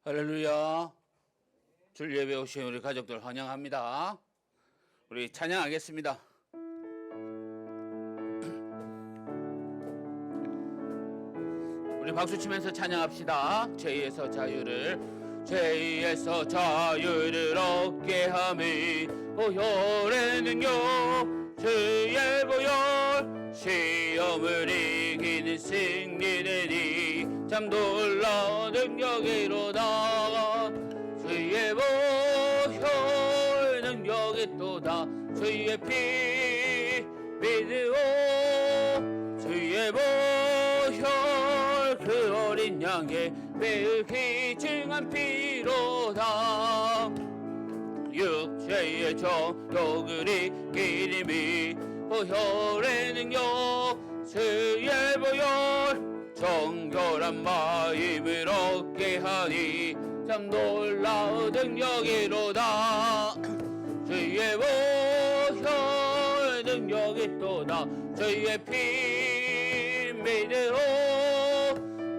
할렐루야. 줄 예배 오신 우리 가족들 환영합니다. 우리 찬양하겠습니다. 우리 박수 치면서 찬양합시다. 죄에서 자유를 얻게 함이 보혈의 능력, 주의 보혈, 시험을 이기는 승리되니 참 놀라운 능력이로다. 주의 보혈 능력이 또다. 주의 피 믿으오. 주의 보혈 그 어린 양의 매우 귀중한 피로다. 육체의 정욕을 이기림이 보혈의 능력, 주의 보혈 정결한 마음을 얻게 하니 참 놀라운 능력이로다. 주의 보혈 능력이 또다. 주의 피 믿으오.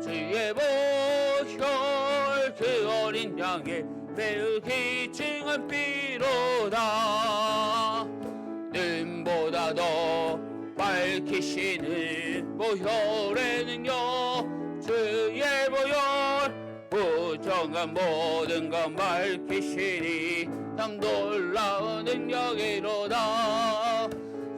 주의 보혈 그 어린 양의 매우 귀중한 피로다. 눈보다 더 밝히시는 보혈의 능력, 주의 보혈 부정한 모든 것 밝히시니 참 놀라운 능력이로다.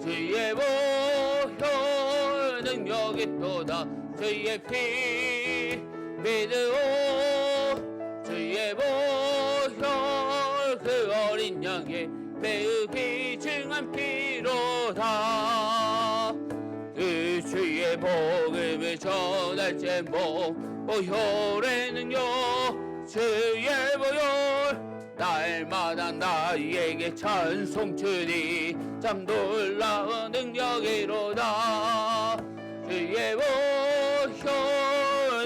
주의 보혈 능력이 또다. 주의 피 믿으오. 주의 보혈 그 어린 양의 매우 귀중한 피로다. 그 주의 복음을 전할 제목, 보혈의 능력, 주의 보혈 날마다 나에게 찬송 주니 참 놀라운 능력이로다. 주의 보혈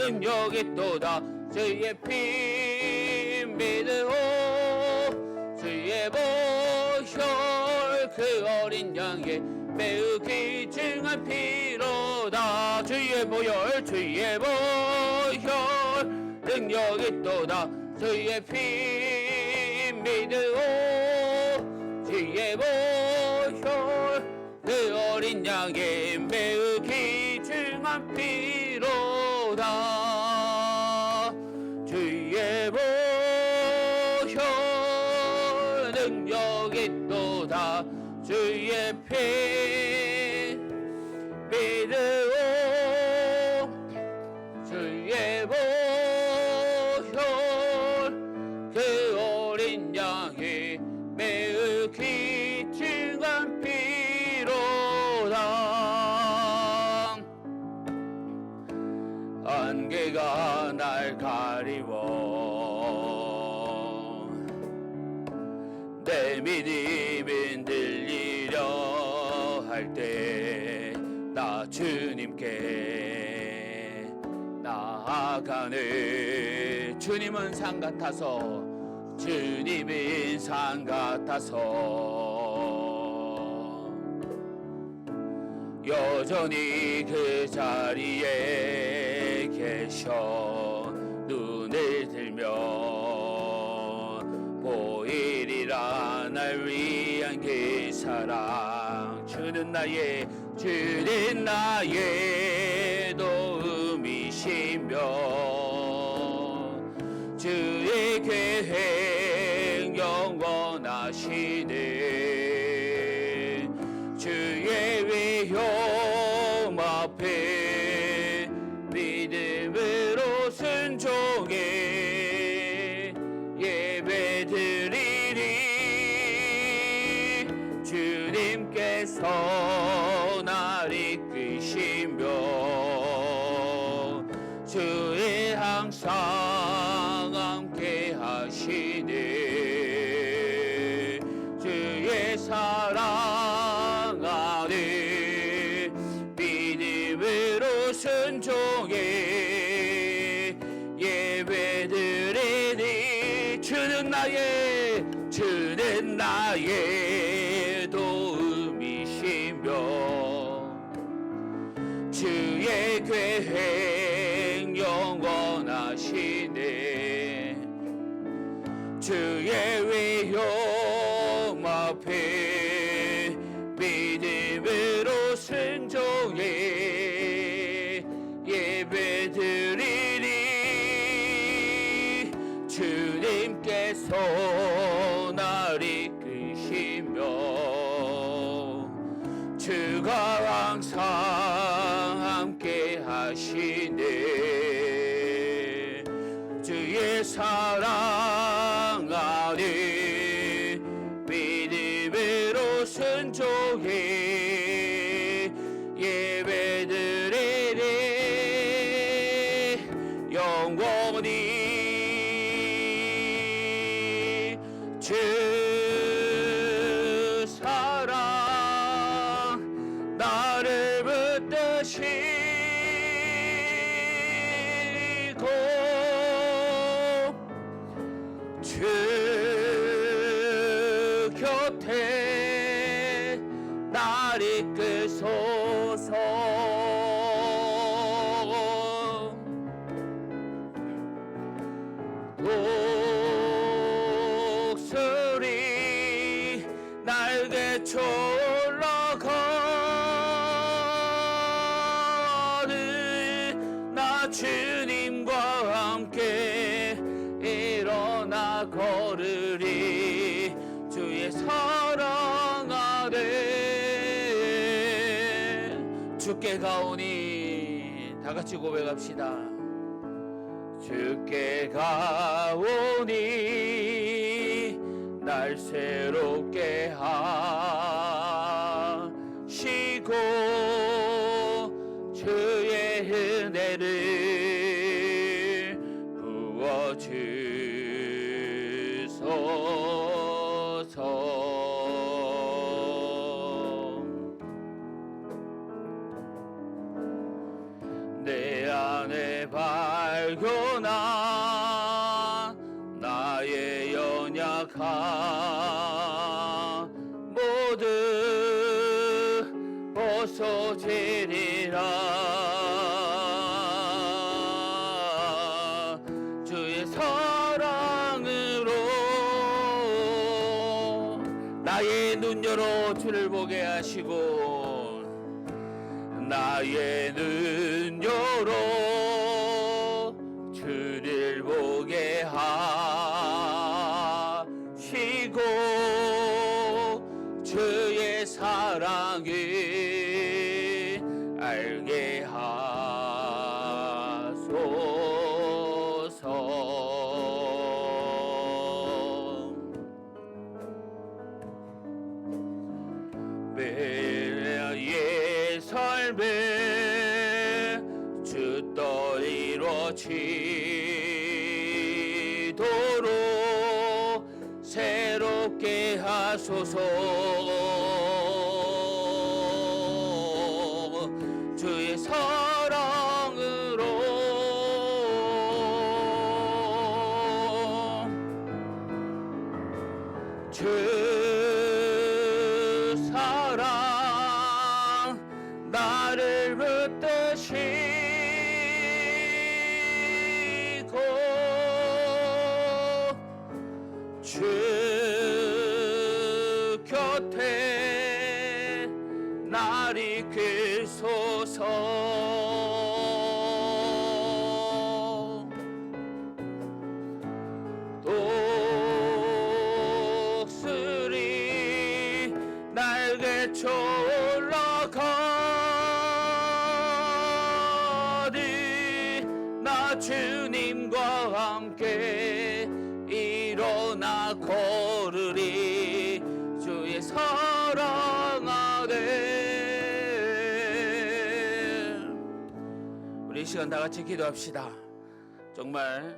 능력이 또다. 주의 피 믿으오. 주의 보혈 그 어린 양의 매우 귀중한 피로다. 주의 보혈 능력이 또다. 주의 피 믿으오. 주의 보혈 그 어린 양의 매우 귀중한 피로다. 주의 보혈 능력이 또다. 주의 피 믿으오. 주의 보혈 그 어린 양의 매우 귀중한 피로다. 안개가 날 가리워 내 믿음이 흔들리려 할 때 나 주님께 나아가네. 주님은 산 같아서, 주님은 산 같아서 여전히 그 자리에 계셔 눈을 들면 보이리라 날 위한 그 사랑. 주는 나의 도움이시며 주의 계획 영원하시네. 주의 위험 앞에 믿음으로 순종해 예배드리리. 주님께서 날 이끄시며 주의 항상 함께 하시네. 주의 사랑 안에 믿음으로 순종해 예배드리니. 주는 나의 도움이시며 주의 계획 영원하시네. 주의 위험 앞에 믿음으로 순종해 예배드리니 주님께서 날 이끄시며 주가 항상 함께 하시네. 주의 사랑 안에 믿음으로 순종해 예배드리니 영원히 주 사랑 나를 붙드시고 주 곁에 날 이끄소서. 독수리 날개쳐 올라가는 나 주님과 함께 일어나 걸으리. 주의 사랑 아래 주께 가오니 다 같이 고백합시다. 주께 가오니 날 새롭게 하시고 주의 은혜를 부어주소서. 내 안에 발견한 나의 연약함 모두 벗어지리라. 주의 사랑으로 나의 눈 열어 주를 보게 하시고 나의 눈 열어 주를 보게 하시고 주의 사랑을 알게 하소서. 매의 삶에 주 뜻 이루어지도록 새롭게 하소서. 주의 사랑으로 주 사랑 나를 붙드시고 주 곁에 날 이끌소서. 독수리 날개쳐 올라가니 나 주님과 함께 일어나 걸으리. 주의 사랑 아래 우리 이 시간 다 같이 기도합시다. 정말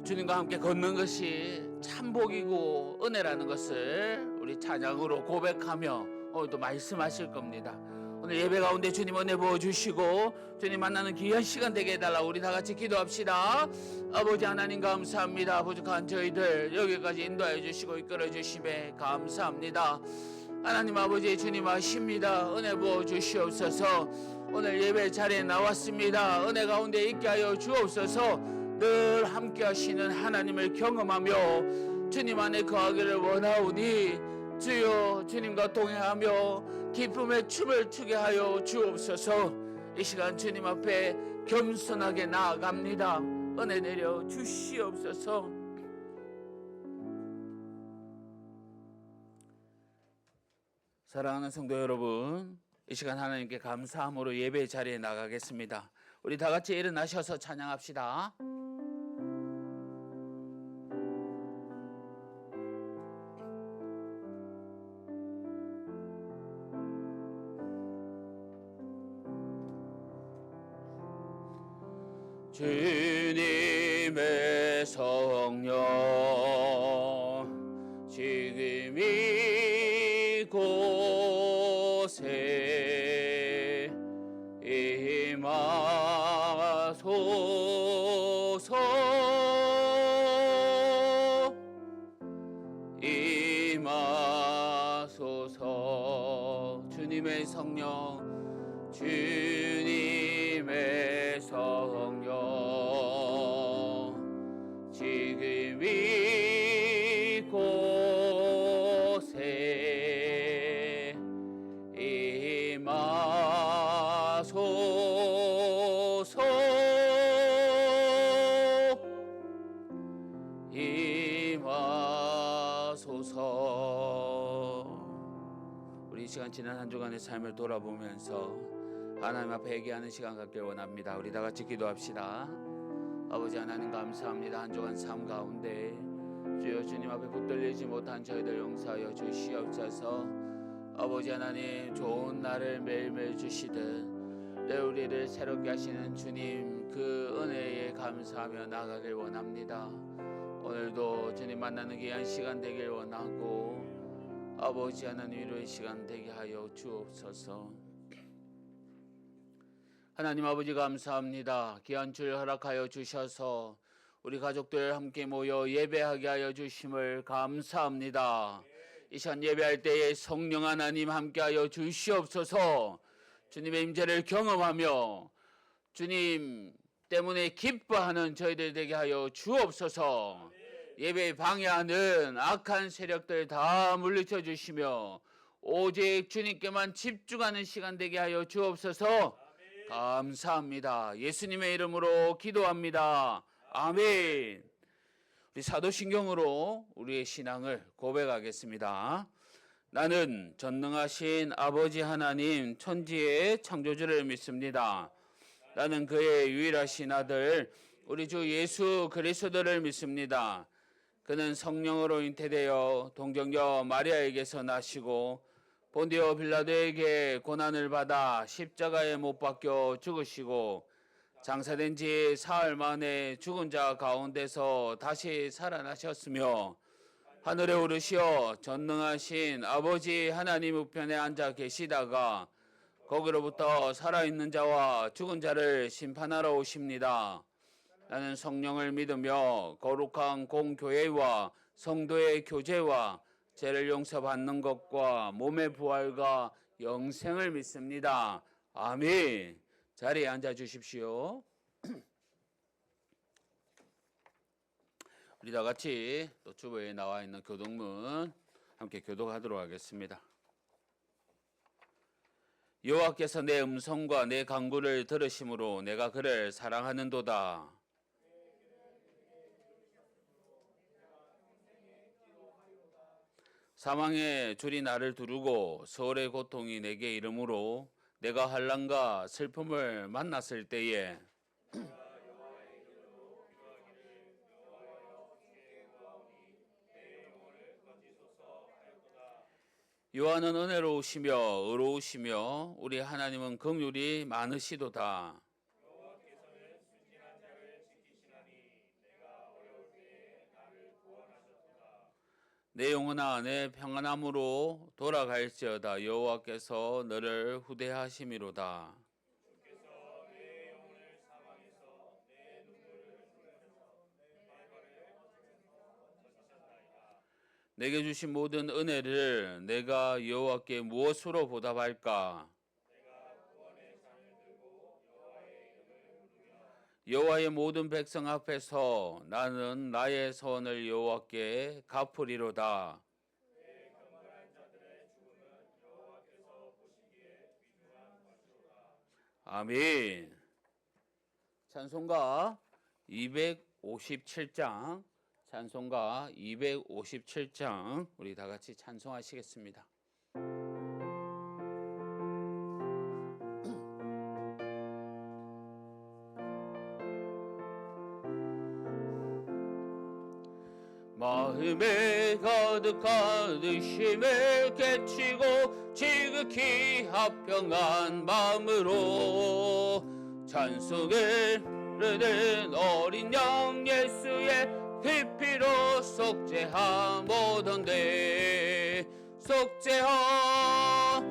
주님과 함께 걷는 것이 참 복이고 은혜라는 것을 우리 찬양으로 고백하며 오늘도 말씀하실 겁니다. 오늘 예배 가운데 주님 은혜 부어주시고 주님 만나는 귀한 시간 되게 해달라. 우리 다 같이 기도합시다. 아버지 하나님 감사합니다. 부족한 저희들 여기까지 인도하여 주시고 이끌어 주심에 감사합니다. 하나님 아버지 주님 아십니다. 은혜 부어주시옵소서. 오늘 예배 자리에 나왔습니다. 은혜 가운데 있게 하여 주옵소서. 늘 함께 하시는 하나님을 경험하며 주님 안에 거하기를 원하오니 주여 주님과 동행하며 기쁨의 춤을 추게 하여 주옵소서. 이 시간 주님 앞에 겸손하게 나아갑니다. 은혜 내려 주시옵소서. 사랑하는 성도 여러분, 이 시간 하나님께 감사함으로 예배 자리에 나가겠습니다. 우리 다 같이 일어나셔서 찬양합시다. 주님의 성령 지금 이곳에 임하소서. 임하소서. 주님의 성령 주님의 성령 지금 이곳에 임하소서. 임하소서. 우리 이 시간 지난 한 주간의 삶을 돌아보면서 하나님 앞에 회개하는 시간 갖길 원합니다. 우리 다 같이 기도합시다. 아버지 하나님 감사합니다. 한 주간 삶 가운데 주여 주님 앞에 붙들리지 못한 저희들 용서하여 주시옵소서. 아버지 하나님 좋은 날을 매일매일 주시듯 내 우리를 새롭게 하시는 주님 그 은혜에 감사하며 나가길 원합니다. 오늘도 주님 만나는 귀한 시간 되길 원하고 아버지 하나님 위로의 시간 되게 하여 주옵소서. 하나님 아버지 감사합니다. 귀한 주일 허락하여 주셔서 우리 가족들 함께 모여 예배하게 하여 주심을 감사합니다. 이 시간 예배할 때에 성령 하나님 함께하여 주시옵소서. 주님의 임재를 경험하며 주님 때문에 기뻐하는 저희들 되게 하여 주옵소서. 예배 방해하는 악한 세력들 다 물리쳐 주시며 오직 주님께만 집중하는 시간 되게 하여 주옵소서. 감사합니다. 예수님의 이름으로 기도합니다. 아멘. 우리 사도신경으로 우리의 신앙을 고백하겠습니다. 나는 전능하신 아버지 하나님 천지의 창조주를 믿습니다. 나는 그의 유일하신 아들 우리 주 예수 그리스도를 믿습니다. 그는 성령으로 잉태되어 동정녀 마리아에게서 나시고 본디오 빌라도에게 고난을 받아 십자가에 못 박혀 죽으시고 장사된 지 사흘 만에 죽은 자 가운데서 다시 살아나셨으며 하늘에 오르시어 전능하신 아버지 하나님 우편에 앉아 계시다가 거기로부터 살아있는 자와 죽은 자를 심판하러 오십니다. 나는 성령을 믿으며 거룩한 공교회와 성도의 교제와 죄를 용서받는 것과 몸의 부활과 영생을 믿습니다. 아멘. 자리에 앉아 주십시오. 우리 다 같이 또 주보에 나와 있는 교독문 함께 교독하도록 하겠습니다. 여호와께서 내 음성과 내 간구를 들으심으로 내가 그를 사랑하는도다. 사망의 줄이 나를 두르고 서울의 고통이 내게 이르므로 내가 환난과 슬픔을 만났을 때에 여호와는 은혜로우시며 의로우시며 우리 하나님은 긍휼이 많으시도다. 내 영혼아 내 평안함으로 돌아갈지어다. 여호와께서 너를 후대하심이로다. 내게 주신 모든 은혜를 내가 여호와께 무엇으로 보답할까? 여호와의 모든 백성 앞에서 나는 나의 선을 여호와께 갚으리로다. 아멘. 찬송가 257장, 찬송가 257장 우리 다 같이 찬송하시겠습니다. 마음에 가득한 의심을 깨치고 지극히 합평한 마음으로 찬송을 부르는 어린 양 예수의 피로 속죄하모던데 속죄하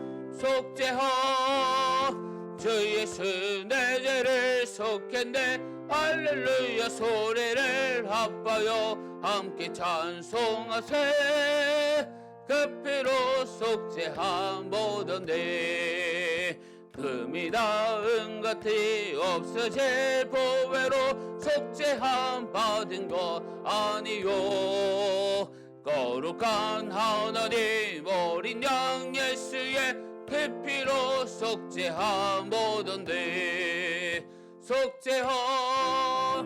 주 예수 내 죄를 속했네 할렐루야 소리를 합하여 함께 찬송하세 그 피로 속죄하모던데 금이나 은같이 없어질 보배로 속죄함 받은 것 아니요 거룩한 하나님 어린 양 예수의 그 피로 속죄하모던데 속죄하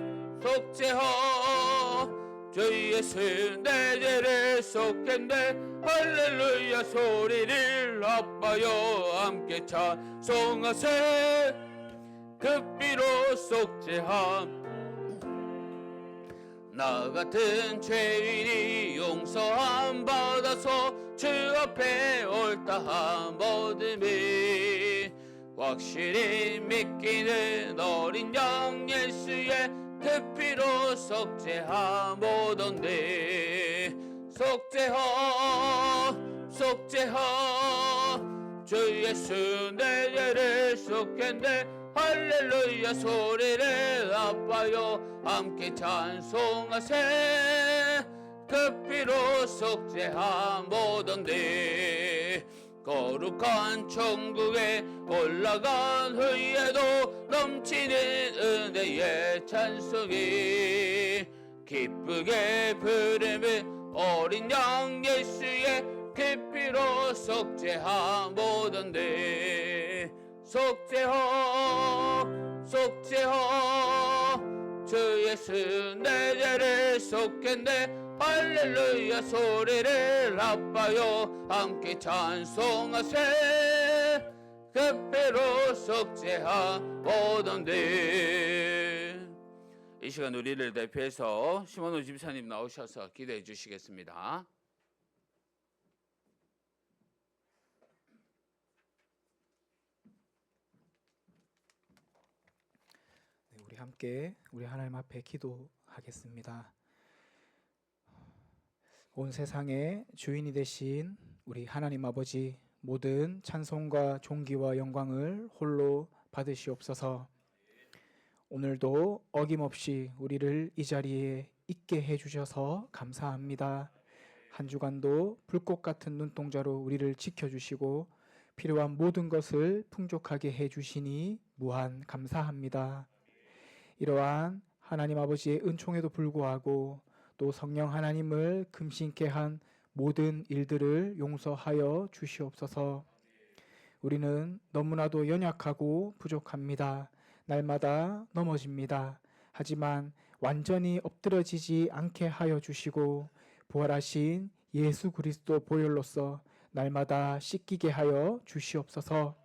주 예수 내 죄를 속했네 할렐루야 소리를 합하여 함께 찬송하세 그 피로 속죄함 나 같은 죄인이 용서함 받아서 주 앞에 옳다함 얻음이 확실히 믿기는 어린 양 예수의 그 피로 속죄하모던데 속죄하 주 예수 내 죄를 속했네 할렐루야 소리를 합하여 함께 찬송하세 그 피로 속죄하모던데 거룩한 천국에 올라간 후에도 넘치는 은혜의 찬송이 기쁘게 부르는 어린 양 예수의 그 피로 속죄하모던데 속죄하 주 예수 내 죄를 속했네 할렐루야 소리를 합하여 함께 찬송하세 그 피로 속죄하모던데 이 시간 우리를 대표해서 심원호 집사님 나오셔서 기도해 주시겠습니다. 네, 우리 함께 우리 하나님 앞에 기도하겠습니다. 온 세상의 주인이 되신 우리 하나님 아버지 모든 찬송과 존귀와 영광을 홀로 받으시옵소서. 오늘도 어김없이 우리를 이 자리에 있게 해주셔서 감사합니다. 한 주간도 불꽃 같은 눈동자로 우리를 지켜주시고 필요한 모든 것을 풍족하게 해주시니 무한 감사합니다. 이러한 하나님 아버지의 은총에도 불구하고 또 성령 하나님을 금신케 한 모든 일들을 용서하여 주시옵소서. 우리는 너무나도 연약하고 부족합니다. 날마다 넘어집니다. 하지만 완전히 엎드러지지 않게 하여 주시고 부활하신 예수 그리스도 보혈로서 날마다 씻기게 하여 주시옵소서.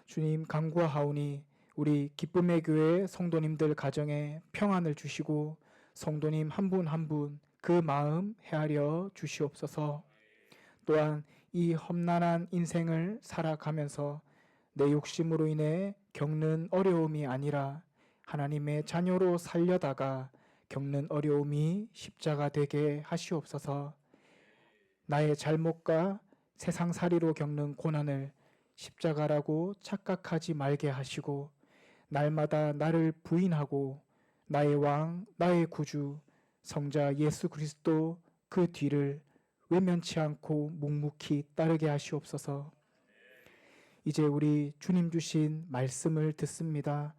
주님 간구하오니 우리 기쁨의 교회 성도님들 가정에 평안을 주시고 성도님 한 분 한 분 그 마음 헤아려 주시옵소서. 또한 이 험난한 인생을 살아가면서 내 욕심으로 인해 겪는 어려움이 아니라 하나님의 자녀로 살려다가 겪는 어려움이 십자가 되게 하시옵소서. 나의 잘못과 세상살이로 겪는 고난을 십자가라고 착각하지 말게 하시고 날마다 나를 부인하고 나의 왕, 나의 구주, 성자 예수 그리스도 그 뒤를 외면치 않고 묵묵히 따르게 하시옵소서. 이제 우리 주님 주신 말씀을 듣습니다.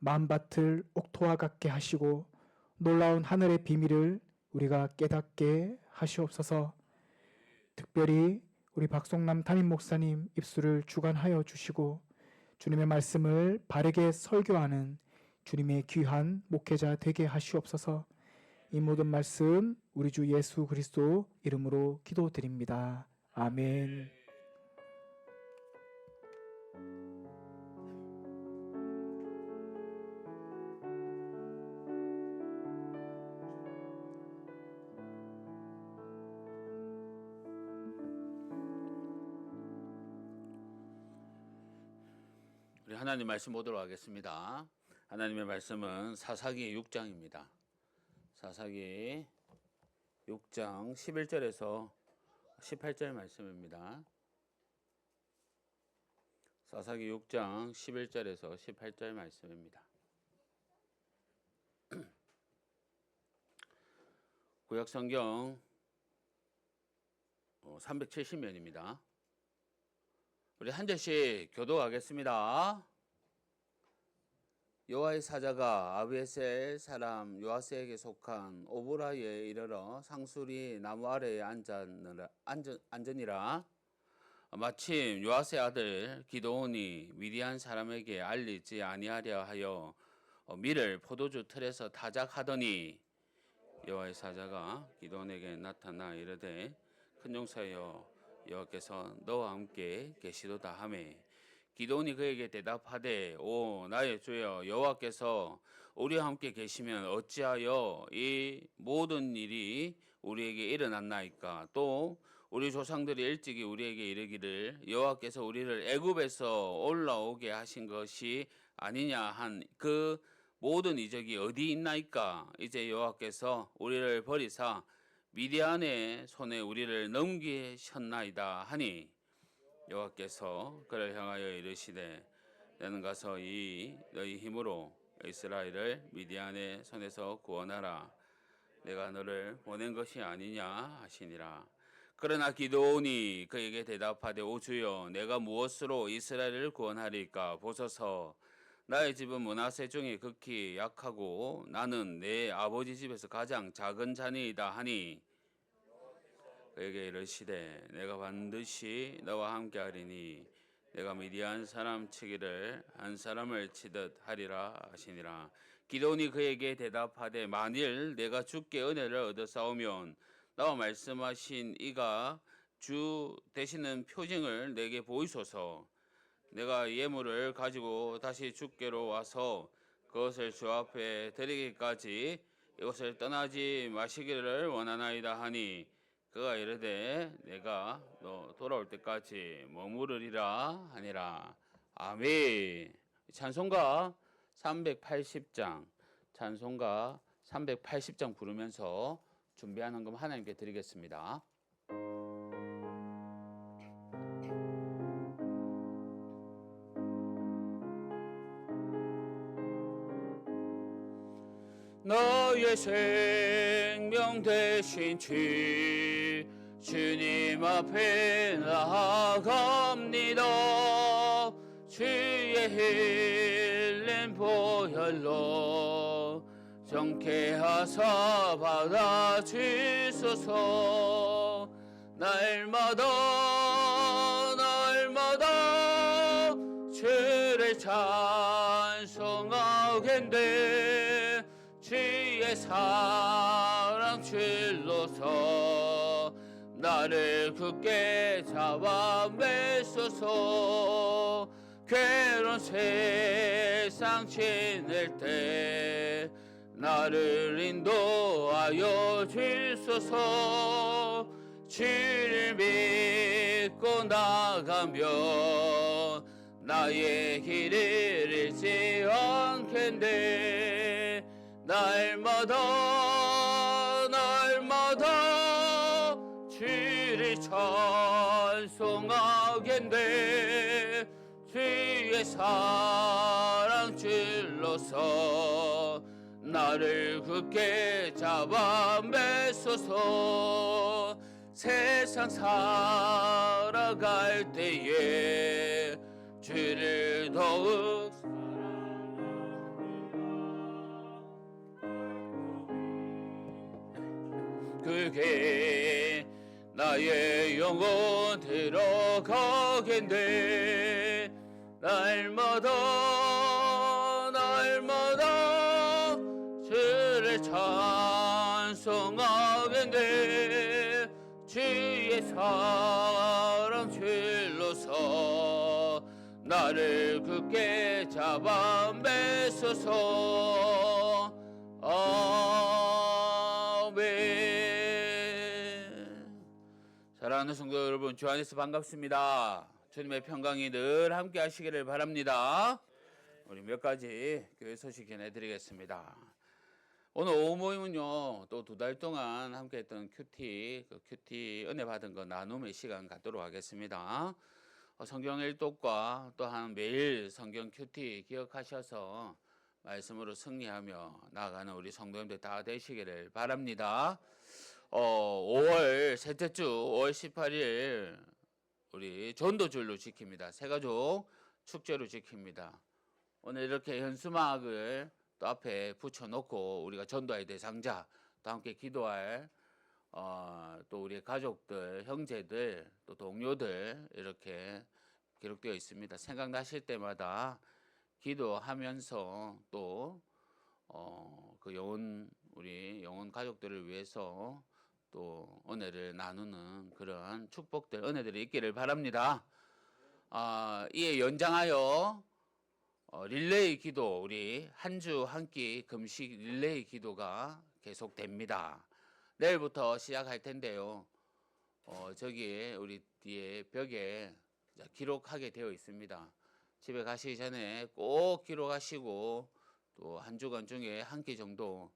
마음밭을 옥토와 같게 하시고 놀라운 하늘의 비밀을 우리가 깨닫게 하시옵소서. 특별히 우리 박송남 담임 목사님 입술을 주관하여 주시고 주님의 말씀을 바르게 설교하는 주님의 귀한 목회자 되게 하시옵소서. 이 모든 말씀 우리 주 예수 그리스도 이름으로 기도드립니다. 아멘. 우리 하나님 말씀 보도록 하겠습니다. 하나님의 말씀은 사사기 6장입니다. 사사기 6장 11절에서 18절 말씀입니다. 사사기 6장 11절에서 18절 말씀입니다. 구약성경 370면입니다. 우리 한 절씩 교독하겠습니다. 여호와의 사자가 아비에셀 사람 요아스에게 속한 오보라에 이르러 상수리 나무 아래에 앉으니라. 마침 요아스의 아들 기드온이 미디안 사람에게 알리지 아니하려 하여 밀을 포도주 틀에서 타작하더니 여호와의 사자가 기드온에게 나타나 이르되 큰 용사여 여호와께서 너와 함께 계시도다 하매 기드온이 그에게 대답하되 오 나의 주여 여호와께서 우리와 함께 계시면 어찌하여 이 모든 일이 우리에게 일어났나이까. 또 우리 조상들이 일찍이 우리에게 이르기를 여호와께서 우리를 애굽에서 올라오게 하신 것이 아니냐 한 그 모든 이적이 어디 있나이까. 이제 여호와께서 우리를 버리사 미디안의 손에 우리를 넘기셨나이다 하니 여호와께서 그를 향하여 이르시되 너는 가서 너희 힘으로 이스라엘을 미디안의 손에서 구원하라. 내가 너를 보낸 것이 아니냐 하시니라. 그러나 기드온이 그에게 대답하되 오 주여 내가 무엇으로 이스라엘을 구원하리까. 보소서 나의 집은 므낫세 중에 극히 약하고 나는 내 아버지 집에서 가장 작은 자니이다 하니 그에게 이르시되 내가 반드시 너와 함께하리니 내가 미디안 사람 치기를 한 사람을 치듯 하리라 하시니라. 기드온이 그에게 대답하되 만일 내가 주께 은혜를 얻어 싸우면 나와 말씀하신 이가 주 되시는 표징을 내게 보이소서. 내가 예물을 가지고 다시 주께로 와서 그것을 주 앞에 드리기까지 이것을 떠나지 마시기를 원하나이다 하니 그가 이르되 내가 너 돌아올 때까지 머무르리라 하니라. 아멘. 찬송가 380장 찬송가 380장 부르면서 준비한 헌금 하나님께 드리겠습니다. 너의 생명 되신 주님 앞에 나아갑니다. 주의 흘린 보혈로 정케하사 받아주소서. 날마다 주를 찬송하겠네. 주의 사랑 줄로서 나를 굳게 잡아 매소서. 괴로운 세상 지낼 때 나를 인도하여 주소서. 주를 믿고 나가며 나의 길을 잃지 않겠네. 날마다 주를 찬송하겠네. 주의 사랑 줄로서 나를 굳게 잡아 매소서. 세상 살아갈 때에 주를 더욱 사랑하고 그게 나의 영혼 들어가겠네. 날마다 주를 찬송하겠네. 주의 사랑 줄로서 나를 굳게 잡아 매소서. 아멘. 사랑하는 성도 여러분, 주 안에서 반갑습니다. 주님의 평강이 늘 함께 하시기를 바랍니다. 우리 몇 가지 교회 소식 전해드리겠습니다. 오늘 오후 모임은요, 또 2달 동안 함께 했던 큐티 은혜 받은 거 나눔의 시간 갖도록 하겠습니다. 성경 일독과 또한 매일 성경 큐티 기억하셔서 말씀으로 승리하며 나아가는 우리 성도님들 다 되시기를 바랍니다. 5월 셋째 주 5월 18일 우리 전도주일로 지킵니다. 새가족 축제로 지킵니다. 오늘 이렇게 현수막을 또 앞에 붙여놓고 우리가 전도의 대상자 또 함께 기도할 또 우리 가족들, 형제들, 또 동료들 이렇게 기록되어 있습니다. 생각나실 때마다 기도하면서 또 그 우리 영혼 가족들을 위해서 또 은혜를 나누는 그런 축복들, 은혜들이 있기를 바랍니다. 이에 연장하여 릴레이 기도, 우리 한 주 한 끼 금식 릴레이 기도가 계속됩니다. 내일부터 시작할 텐데요. 저기 우리 뒤에 벽에 기록하게 되어 있습니다. 집에 가시기 전에 꼭 기록하시고 또 한 주간 중에 한 끼 정도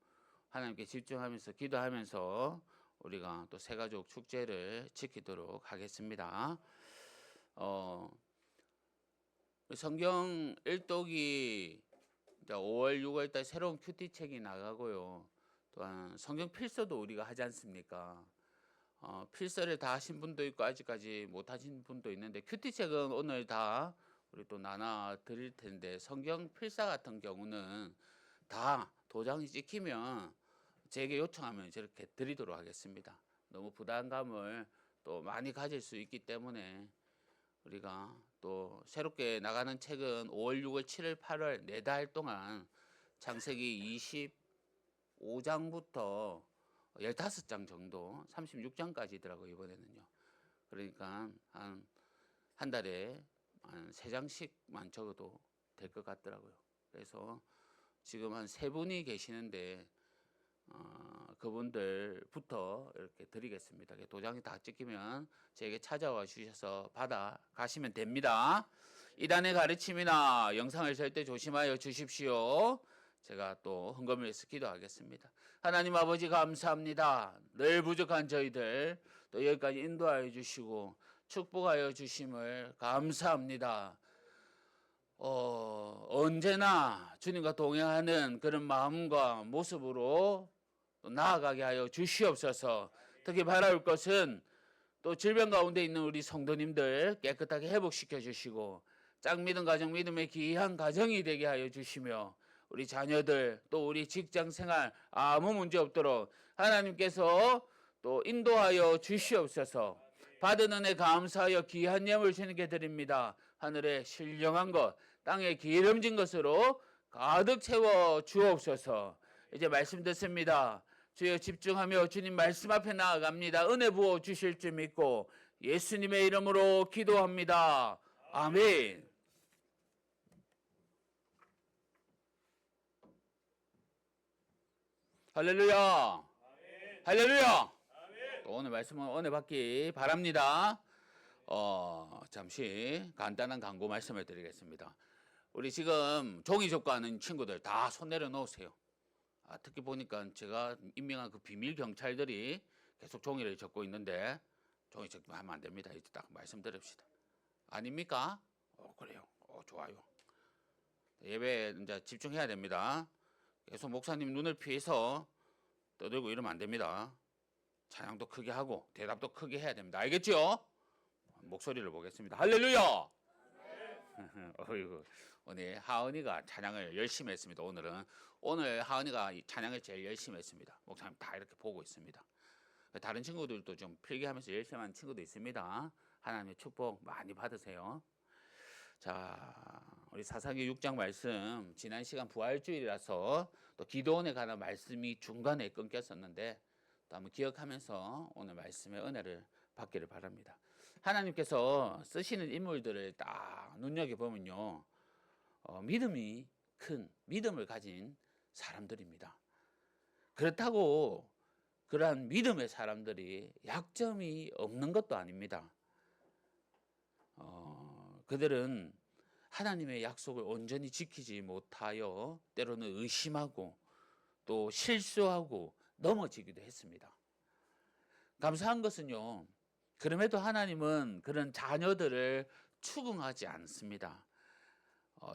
하나님께 집중하면서 기도하면서 우리가 또 새가족 축제를 지키도록 하겠습니다. 성경 일독이 5월 6월 달 새로운 큐티 책이 나가고요. 또한 성경 필서도 우리가 하지 않습니까? 필서를 다 하신 분도 있고 아직까지 못 하신 분도 있는데 큐티 책은 오늘 다 우리 또 나눠 드릴 텐데 성경 필사 같은 경우는 다 도장이 찍히면 제게 요청하면 저렇게 드리도록 하겠습니다. 너무 부담감을 또 많이 가질 수 있기 때문에 우리가 또 새롭게 나가는 책은 5월, 6월, 7월, 8월 4달 동안 창세기 25장부터 15장 정도 36장까지더라고요 이번에는요. 그러니까 한 달에 한 3장씩만 적어도 될 것 같더라고요. 그래서 지금 한 3분이 계시는데 그분들부터 이렇게 드리겠습니다. 도장이 다 찍히면 제게 찾아와 주셔서 받아 가시면 됩니다. 이단의 가르침이나 영상을 절대 조심하여 주십시오. 제가 또 헌금을 해서 기도하겠습니다. 하나님 아버지 감사합니다. 늘 부족한 저희들 또 여기까지 인도하여 주시고 축복하여 주심을 감사합니다. 언제나 주님과 동행하는 그런 마음과 모습으로 또 나아가게 하여 주시옵소서. 특히 바라올 것은 또 질병 가운데 있는 우리 성도님들 깨끗하게 회복시켜 주시고 짝 믿음 가정 믿음의 귀한 가정이 되게 하여 주시며 우리 자녀들 또 우리 직장 생활 아무 문제 없도록 하나님께서 또 인도하여 주시옵소서. 받은 은혜 감사하여 귀한 예물 주님께 드립니다. 하늘에 신령한 것 땅에 기름진 것으로 가득 채워 주옵소서. 이제 말씀 듣습니다. 주여 집중하며 주님 말씀 앞에 나아갑니다. 은혜 부어 주실 줄 믿고 예수님의 이름으로 기도합니다. 아멘. 할렐루야. 할렐루야. 또 오늘 말씀은 은혜 받기 바랍니다. 잠시 간단한 광고 말씀을 드리겠습니다. 우리 지금 종이접고 하는 친구들 다 손 내려놓으세요. 특히 보니까 제가 임명한 그 비밀 경찰들이 계속 종이를 접고 있는데 종이 접기만 하면 안 됩니다. 이제 딱 말씀드립시다. 아닙니까? 그래요. 좋아요. 예배에 이제 집중해야 됩니다. 계속 목사님 눈을 피해서 떠들고 이러면 안 됩니다. 찬양도 크게 하고 대답도 크게 해야 됩니다. 알겠죠? 목소리를 보겠습니다. 할렐루야! 어이구, 오늘 하은이가 찬양을 열심히 했습니다. 오늘 하은이가 찬양을 제일 열심히 했습니다. 목사님 다 이렇게 보고 있습니다. 다른 친구들도 좀 필기하면서 열심히 하는 친구도 있습니다. 하나님의 축복 많이 받으세요. 자, 우리 사사기 6장 말씀, 지난 시간 부활주일이라서 또 기도원에 관한 말씀이 중간에 끊겼었는데 또 한번 기억하면서 오늘 말씀의 은혜를 받기를 바랍니다. 하나님께서 쓰시는 인물들을 딱 눈여겨보면요, 믿음이 큰 믿음을 가진 사람들입니다. 그렇다고 그러한 믿음의 사람들이 약점이 없는 것도 아닙니다. 그들은 하나님의 약속을 온전히 지키지 못하여 때로는 의심하고 또 실수하고 넘어지기도 했습니다. 감사한 것은요, 그럼에도 하나님은 그런 자녀들을 추궁하지 않습니다.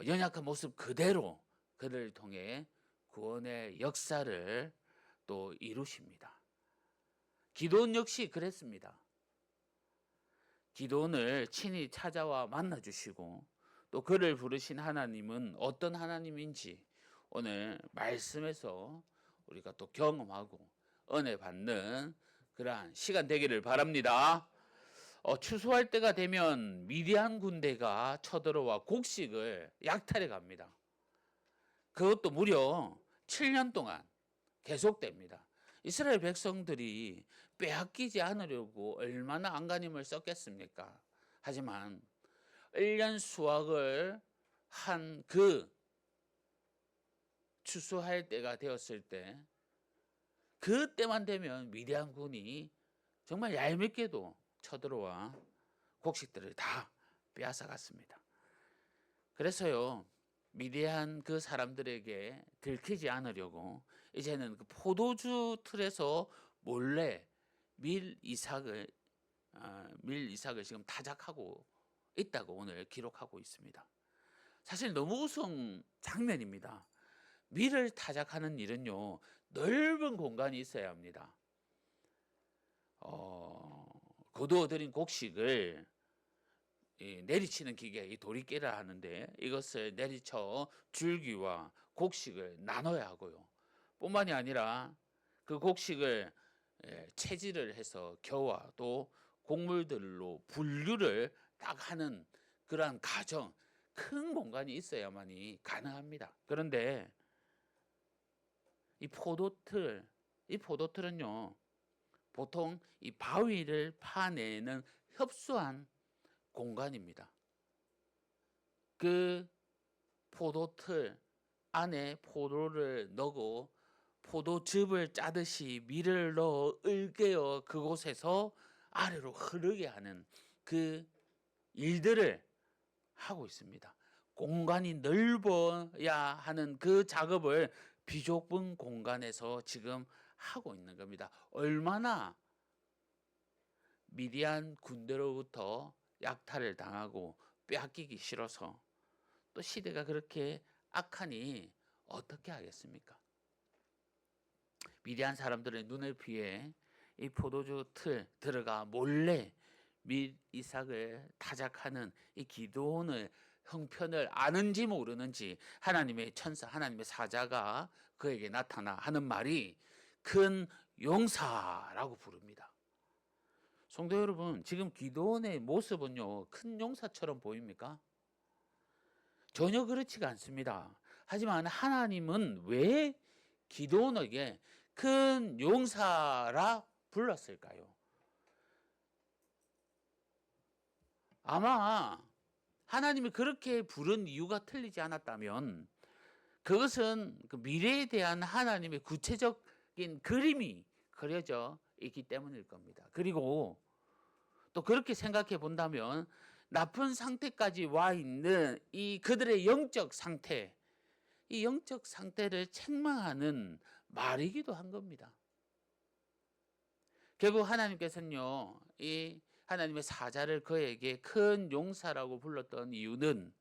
연약한 모습 그대로 그들을 통해 구원의 역사를 또 이루십니다. 기도원 역시 그랬습니다. 기도원을 친히 찾아와 만나주시고 또 그를 부르신 하나님은 어떤 하나님인지 오늘 말씀에서 우리가 또 경험하고 은혜 받는 그러한 시간 되기를 바랍니다. 추수할 때가 되면 미디안 군대가 쳐들어와 곡식을 약탈해 갑니다. 그것도 무려 7년 동안 계속됩니다. 이스라엘 백성들이 빼앗기지 않으려고 얼마나 안간힘을 썼겠습니까? 하지만 1년 수확을 한 그 추수할 때가 되었을 때, 그때만 되면 미디안군이 정말 얄밉게도 쳐들어와 곡식들을 다 빼앗아 갔습니다. 그래서요, 미디안 그 사람들에게 들키지 않으려고 이제는 그 포도주 틀에서 몰래 밀 이삭을 지금 타작하고 있다고 오늘 기록하고 있습니다. 사실 너무 우스운 장면입니다. 밀을 타작하는 일은요, 넓은 공간이 있어야 합니다. 거두어들인 곡식을 내리치는 기계, 이 도리깨라 하는데 이것을 내리쳐 줄기와 곡식을 나눠야 하고요. 뿐만이 아니라 그 곡식을 채질을 해서 겨와 또 곡물들로 분류를 딱 하는 그러한 과정, 큰 공간이 있어야만이 가능합니다. 그런데 이 포도틀은요, 보통 이 바위를 파내는 협소한 공간입니다. 그 포도틀 안에 포도를 넣고 포도즙을 짜듯이 밀을 넣어 으깨어 그곳에서 아래로 흐르게 하는 그 일들을 하고 있습니다. 공간이 넓어야 하는 그 작업을 비좁은 공간에서 지금 하고 있는 겁니다. 얼마나 미디안 군대로부터 약탈을 당하고 빼앗기기 싫어서, 또 시대가 그렇게 악하니 어떻게 하겠습니까? 미디안 사람들의 눈을 피해 이 포도주 틀 들어가 몰래 밀 이삭을 타작하는 이 기도원의 형편을 아는지 모르는지 하나님의 천사, 하나님의 사자가 그에게 나타나 하는 말이 큰 용사라고 부릅니다. 성도 여러분, 지금 기도원의 모습은요, 큰 용사처럼 보입니까? 전혀 그렇지가 않습니다. 하지만 하나님은 왜 기도원에게 큰 용사라 불렀을까요? 아마 하나님이 그렇게 부른 이유가 틀리지 않았다면 그것은 그 미래에 대한 하나님의 구체적인 그림이 그려져 있기 때문일 겁니다. 그리고 또 그렇게 생각해 본다면 나쁜 상태까지 와 있는 이 그들의 영적 상태, 이 영적 상태를 책망하는 말이기도 한 겁니다. 결국 하나님께서는요, 이 하나님의 사자를 그에게 큰 용사라고 불렀던 이유는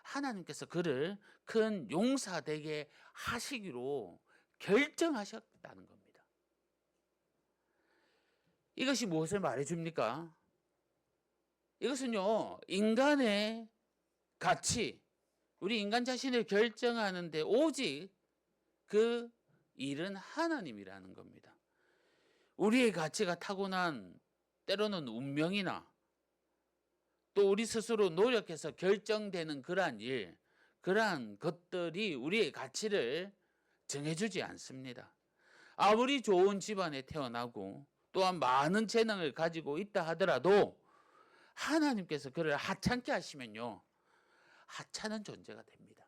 하나님께서 그를 큰 용사 되게 하시기로 결정하셨다는 겁니다. 이것이 무엇을 말해줍니까? 이것은요, 인간의 가치, 우리 인간 자신을 결정하는데 오직 그 일은 하나님이라는 겁니다. 우리의 가치가 타고난 때로는 운명이나 또 우리 스스로 노력해서 결정되는 그러한 일, 그러한 것들이 우리의 가치를 정해주지 않습니다. 아무리 좋은 집안에 태어나고 또한 많은 재능을 가지고 있다 하더라도 하나님께서 그를 하찮게 하시면요, 하찮은 존재가 됩니다.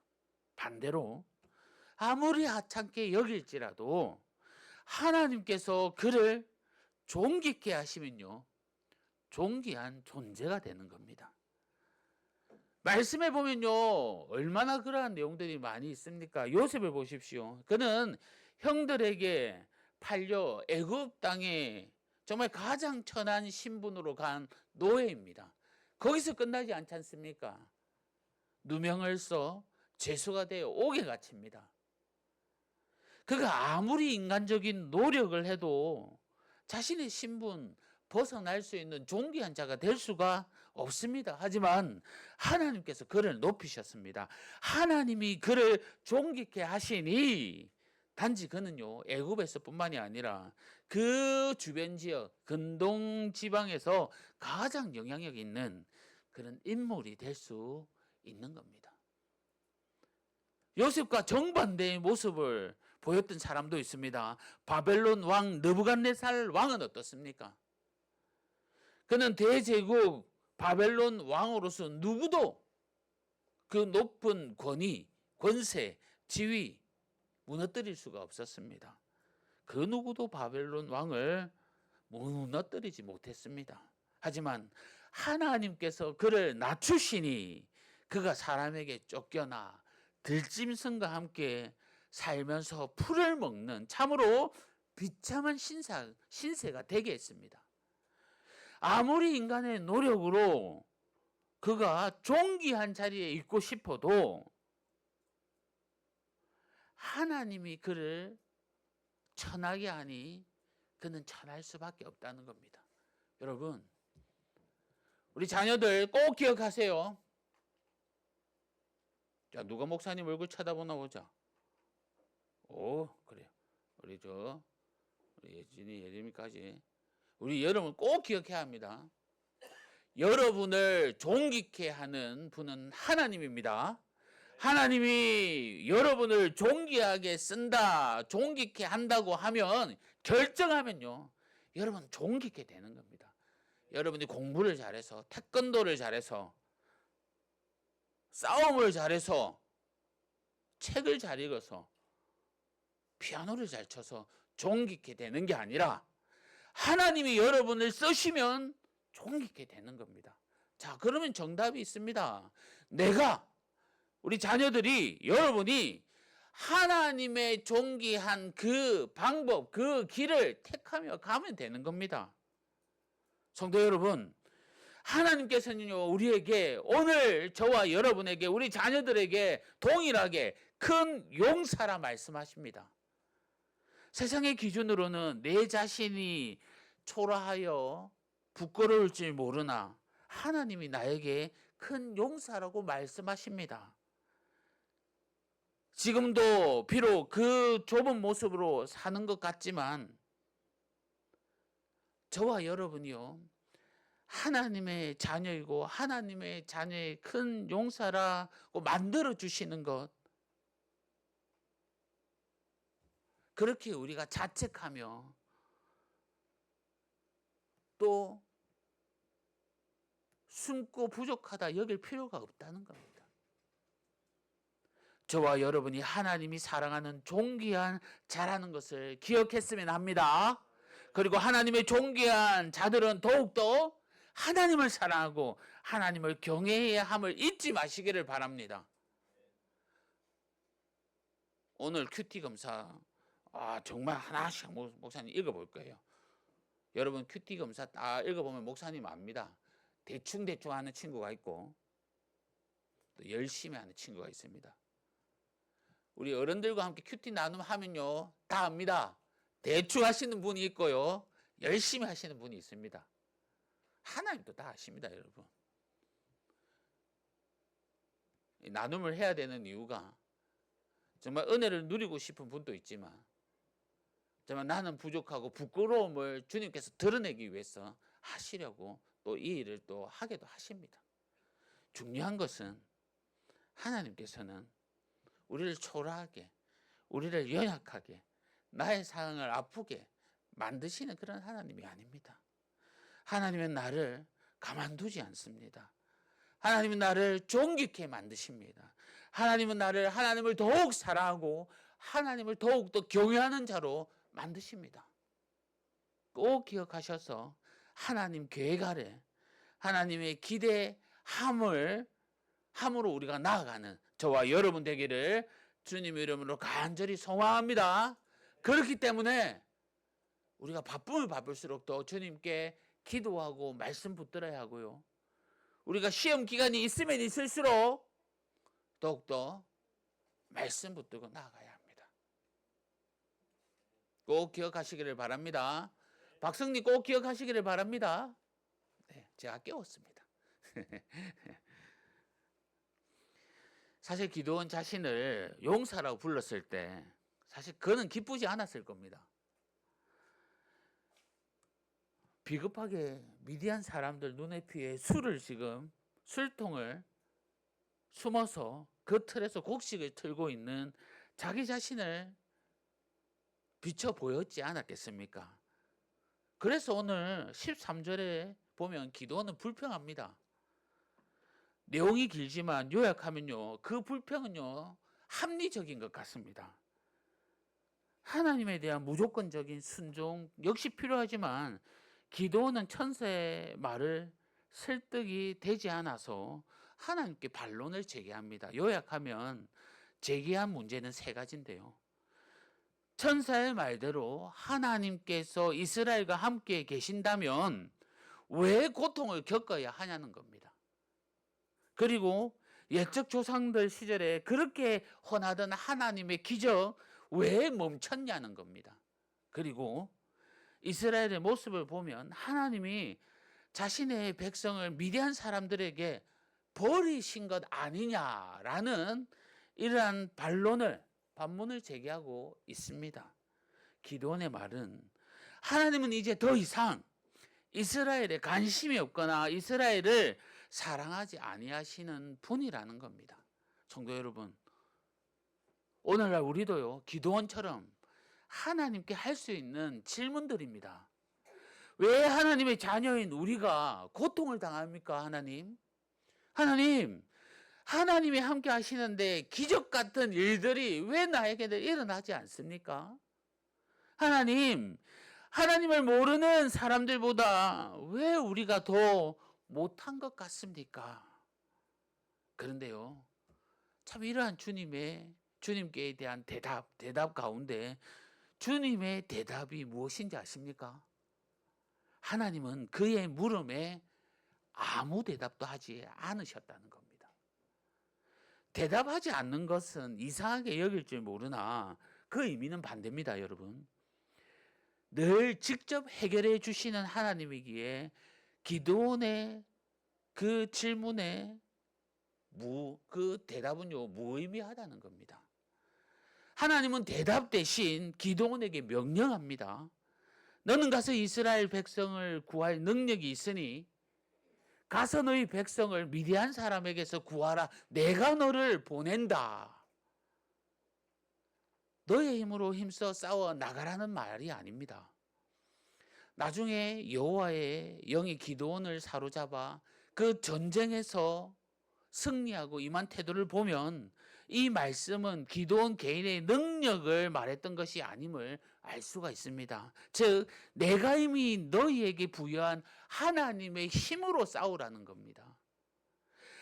반대로 아무리 하찮게 여길지라도 하나님께서 그를 존귀케 하시면요, 존귀한 존재가 되는 겁니다. 말씀해 보면요, 얼마나 그러한 내용들이 많이 있습니까? 요셉을 보십시오. 그는 형들에게 팔려 애굽 땅에 정말 가장 천한 신분으로 간 노예입니다. 거기서 끝나지 않지 않습니까? 누명을 써 죄수가 되어 옥에 갇힙니다. 그가 아무리 인간적인 노력을 해도 자신의 신분 벗어날 수 있는 존귀한 자가 될 수가 없습니다. 하지만 하나님께서 그를 높이셨습니다. 하나님이 그를 존귀케 하시니 단지 그는요, 애굽에서 뿐만이 아니라 그 주변 지역 근동 지방에서 가장 영향력 있는 그런 인물이 될 수 있는 겁니다. 요셉과 정반대의 모습을 보였던 사람도 있습니다. 바벨론 왕 느부갓네살 왕은 어떻습니까? 그는 대제국 바벨론 왕으로서 누구도 그 높은 권위, 권세, 지위 무너뜨릴 수가 없었습니다. 그 누구도 바벨론 왕을 무너뜨리지 못했습니다. 하지만 하나님께서 그를 낮추시니 그가 사람에게 쫓겨나 들짐승과 함께 살면서 풀을 먹는 참으로 비참한 신세가 되게 했습니다. 아무리 인간의 노력으로 그가 존귀한 자리에 있고 싶어도 하나님이 그를 천하게 하니 그는 천할 수밖에 없다는 겁니다. 여러분, 우리 자녀들 꼭 기억하세요. 자, 누가 목사님 얼굴 쳐다보나 보자. 오, 그래요. 우리 예진이, 예림이까지. 우리 여러분 꼭 기억해야 합니다. 여러분을 존귀케 하는 분은 하나님입니다. 하나님이 여러분을 존귀하게 쓴다, 존귀케 한다고 하면, 결정하면요, 여러분 존귀케 되는 겁니다. 여러분이 공부를 잘해서, 태권도를 잘해서, 싸움을 잘해서, 책을 잘 읽어서, 피아노를 잘 쳐서 존귀케 되는 게 아니라 하나님이 여러분을 쓰시면 존귀케 되는 겁니다. 자, 그러면 정답이 있습니다. 우리 자녀들이, 여러분이 하나님의 존귀한 그 방법, 그 길을 택하며 가면 되는 겁니다. 성도 여러분, 하나님께서는요, 우리에게, 오늘 저와 여러분에게, 우리 자녀들에게 동일하게 큰 용사라 말씀하십니다. 세상의 기준으로는 내 자신이 초라하여 부끄러울 줄 모르나 하나님이 나에게 큰 용사라고 말씀하십니다. 지금도 비록 그 좁은 모습으로 사는 것 같지만 저와 여러분이요, 하나님의 자녀이고 하나님의 자녀의 큰 용사라고 만들어 주시는 것, 그렇게 우리가 자책하며 또 숨고 부족하다 여길 필요가 없다는 겁니다. 저와 여러분이 하나님이 사랑하는 존귀한 자라는 것을 기억했으면 합니다. 그리고 하나님의 존귀한 자들은 더욱더 하나님을 사랑하고 하나님을 경외해야 함을 잊지 마시기를 바랍니다. 오늘 큐티 검사 정말 하나씩 목사님 읽어볼 거예요. 여러분 큐티 검사 다 읽어보면 목사님 압니다. 대충 하는 친구가 있고 또 열심히 하는 친구가 있습니다. 우리 어른들과 함께 큐티 나눔하면요, 다 압니다. 대충 하시는 분이 있고요, 열심히 하시는 분이 있습니다. 하나님도 다 아십니다, 여러분. 나눔을 해야 되는 이유가 정말 은혜를 누리고 싶은 분도 있지만 정말 나는 부족하고 부끄러움을 주님께서 드러내기 위해서 하시려고 또 이 일을 또 하게도 하십니다. 중요한 것은 하나님께서는 우리를 초라하게, 우리를 연약하게, 나의 상황을 아프게 만드시는 그런 하나님이 아닙니다. 하나님은 나를 가만두지 않습니다. 하나님은 나를 존귀케 만드십니다. 하나님은 나를 하나님을 더욱 사랑하고 하나님을 더욱더 경외하는 자로 만드십니다. 꼭 기억하셔서 하나님 계획 아래 하나님의 기대함으로 우리가 나아가는 저와 여러분 되기를 주님의 이름으로 간절히 소망합니다. 그렇기 때문에 우리가 바쁘면 바쁠수록 더 주님께 기도하고 말씀 붙들어야 하고요. 우리가 시험 기간이 있으면 있을수록 더욱더 말씀 붙들고 나아가야 합니다. 꼭 기억하시기를 바랍니다. 박성님 꼭 기억하시기를 바랍니다. 네, 제가 깨웠습니다. 사실 기드온 자신을 용사라고 불렀을 때 사실 그는 기쁘지 않았을 겁니다. 비겁하게 미디안 사람들 눈에 피해 술통을 숨어서 그 틀에서 곡식을 틀고 있는 자기 자신을 비춰 보였지 않았겠습니까? 그래서 오늘 13절에 보면 기드온은 불평합니다. 내용이 길지만 요약하면요, 그 불평은요 합리적인 것 같습니다. 하나님에 대한 무조건적인 순종 역시 필요하지만 기드온은 천사의 말을 설득이 되지 않아서 하나님께 반론을 제기합니다. 요약하면 제기한 문제는 세 가지인데요. 천사의 말대로 하나님께서 이스라엘과 함께 계신다면 왜 고통을 겪어야 하냐는 겁니다. 그리고 옛적 조상들 시절에 그렇게 헌하던 하나님의 기적 왜 멈췄냐는 겁니다. 그리고 이스라엘의 모습을 보면 하나님이 자신의 백성을 미디안 사람들에게 버리신 것 아니냐라는 이러한 반문을 제기하고 있습니다. 기드온의 말은 하나님은 이제 더 이상 이스라엘에 관심이 없거나 이스라엘을 사랑하지 아니하시는 분이라는 겁니다. 성도 여러분, 오늘날 우리도요 기드온처럼 하나님께 할 수 있는 질문들입니다. 왜 하나님의 자녀인 우리가 고통을 당합니까? 하나님이 함께 하시는데 기적 같은 일들이 왜 나에게 일어나지 않습니까? 하나님을 모르는 사람들보다 왜 우리가 더 못한 것 같습니까? 그런데요, 참 이러한 주님께 대한 대답 가운데 주님의 대답이 무엇인지 아십니까? 하나님은 그의 물음에 아무 대답도 하지 않으셨다는 겁니다. 대답하지 않는 것은 이상하게 여길 줄 모르나 그 의미는 반대입니다, 여러분. 늘 직접 해결해 주시는 하나님이기에 기드온의 그 질문에 그 대답은요 무의미하다는 겁니다. 하나님은 대답 대신 기드온에게 명령합니다. 너는 가서 이스라엘 백성을 구할 능력이 있으니 가서 너희 백성을 미디안 사람에게서 구하라. 내가 너를 보낸다. 너의 힘으로 힘써 싸워 나가라는 말이 아닙니다. 나중에 여호와의 영이 기드온을 사로잡아 그 전쟁에서 승리하고 임한 태도를 보면 이 말씀은 기드온 개인의 능력을 말했던 것이 아님을 알 수가 있습니다. 즉 내가 이미 너희에게 부여한 하나님의 힘으로 싸우라는 겁니다.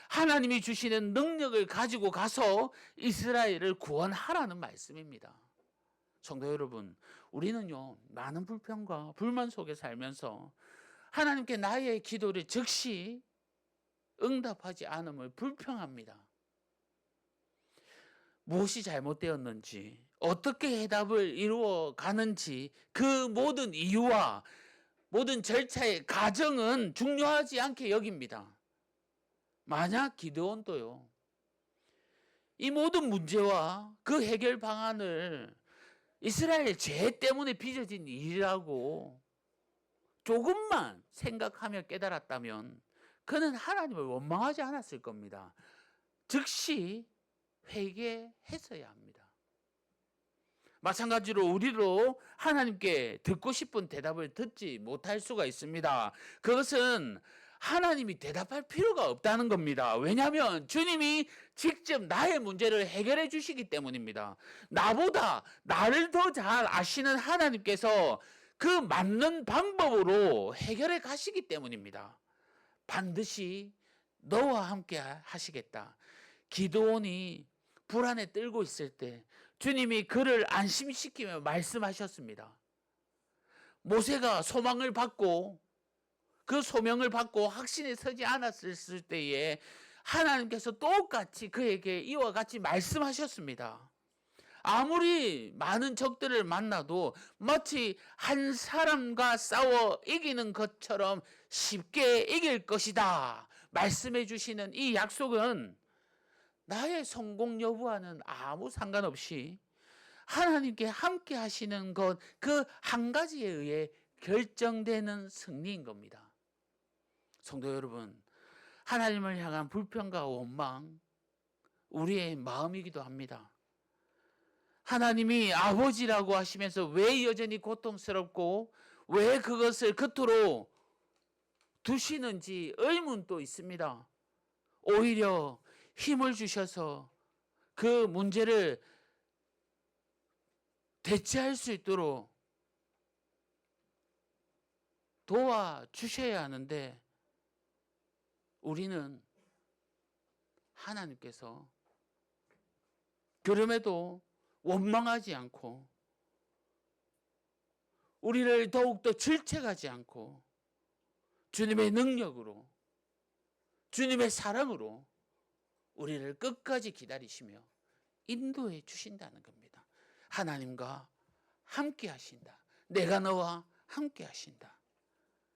하나님이 주시는 능력을 가지고 가서 이스라엘을 구원하라는 말씀입니다. 성도 여러분, 우리는요 많은 불평과 불만 속에 살면서 하나님께 나의 기도를 즉시 응답하지 않음을 불평합니다. 무엇이 잘못되었는지, 어떻게 해답을 이루어 가는지 그 모든 이유와 모든 절차의 과정은 중요하지 않게 여깁니다. 만약 기드온도요 이 모든 문제와 그 해결 방안을 이스라엘 죄 때문에 빚어진 일이라고 조금만 생각하며 깨달았다면 그는 하나님을 원망하지 않았을 겁니다. 즉시 회개했어야 합니다. 마찬가지로 우리도 하나님께 듣고 싶은 대답을 듣지 못할 수가 있습니다. 그것은 하나님이 대답할 필요가 없다는 겁니다. 왜냐하면 주님이 직접 나의 문제를 해결해 주시기 때문입니다. 나보다 나를 더 잘 아시는 하나님께서 그 맞는 방법으로 해결해 가시기 때문입니다. 반드시 너와 함께 하시겠다. 기드온이 불안에 떨고 있을 때 주님이 그를 안심시키며 말씀하셨습니다. 모세가 소망을 받고 그 소명을 받고 확신에 서지 않았을 때에 하나님께서 똑같이 그에게 이와 같이 말씀하셨습니다. 아무리 많은 적들을 만나도 마치 한 사람과 싸워 이기는 것처럼 쉽게 이길 것이다 말씀해 주시는 이 약속은 나의 성공 여부와는 아무 상관없이 하나님께 함께 하시는 것 그 한 가지에 의해 결정되는 승리인 겁니다. 성도 여러분, 하나님을 향한 불평과 원망 우리의 마음이기도 합니다. 하나님이 아버지라고 하시면서 왜 여전히 고통스럽고 왜 그것을 그토록 두시는지 의문도 있습니다. 오히려 힘을 주셔서 그 문제를 대체할 수 있도록 도와주셔야 하는데 우리는 하나님께서 그럼에도 원망하지 않고 우리를 더욱더 질책하지 않고 주님의 능력으로 주님의 사랑으로 우리를 끝까지 기다리시며 인도해 주신다는 겁니다. 하나님과 함께 하신다. 내가 너와 함께 하신다.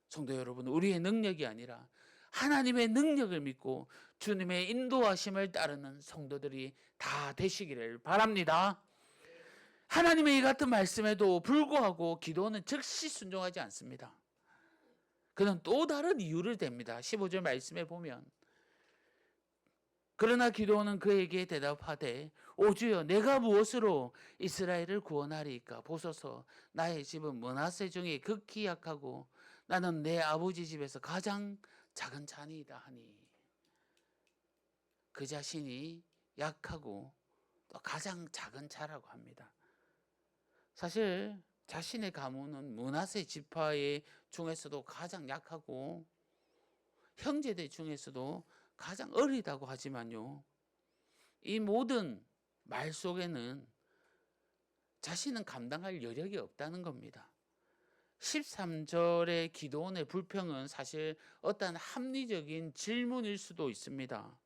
성도 여러분, 우리의 능력이 아니라 하나님의 능력을 믿고 주님의 인도하심을 따르는 성도들이 다 되시기를 바랍니다. 하나님의 이 같은 말씀에도 불구하고 기도는 즉시 순종하지 않습니다. 그는 또 다른 이유를 댑니다. 15절 말씀에 보면 그러나 기도는 그에게 대답하되 오 주여 내가 무엇으로 이스라엘을 구원하리이까 보소서 나의 집은 므낫세 중에 극히 약하고 나는 내 아버지 집에서 가장 작은 자니이다 하니 그 자신이 약하고 또 가장 작은 자라고 합니다. 사실 자신의 가문은 므낫세 지파 중에서도 가장 약하고 형제들 중에서도 가장 어리다고 하지만요, 이 모든 말 속에는 자신은 감당할 여력이 없다는 겁니다. 13절의 기도원의 불평은 사실 어떤 합리적인 질문일 수도 있습니다.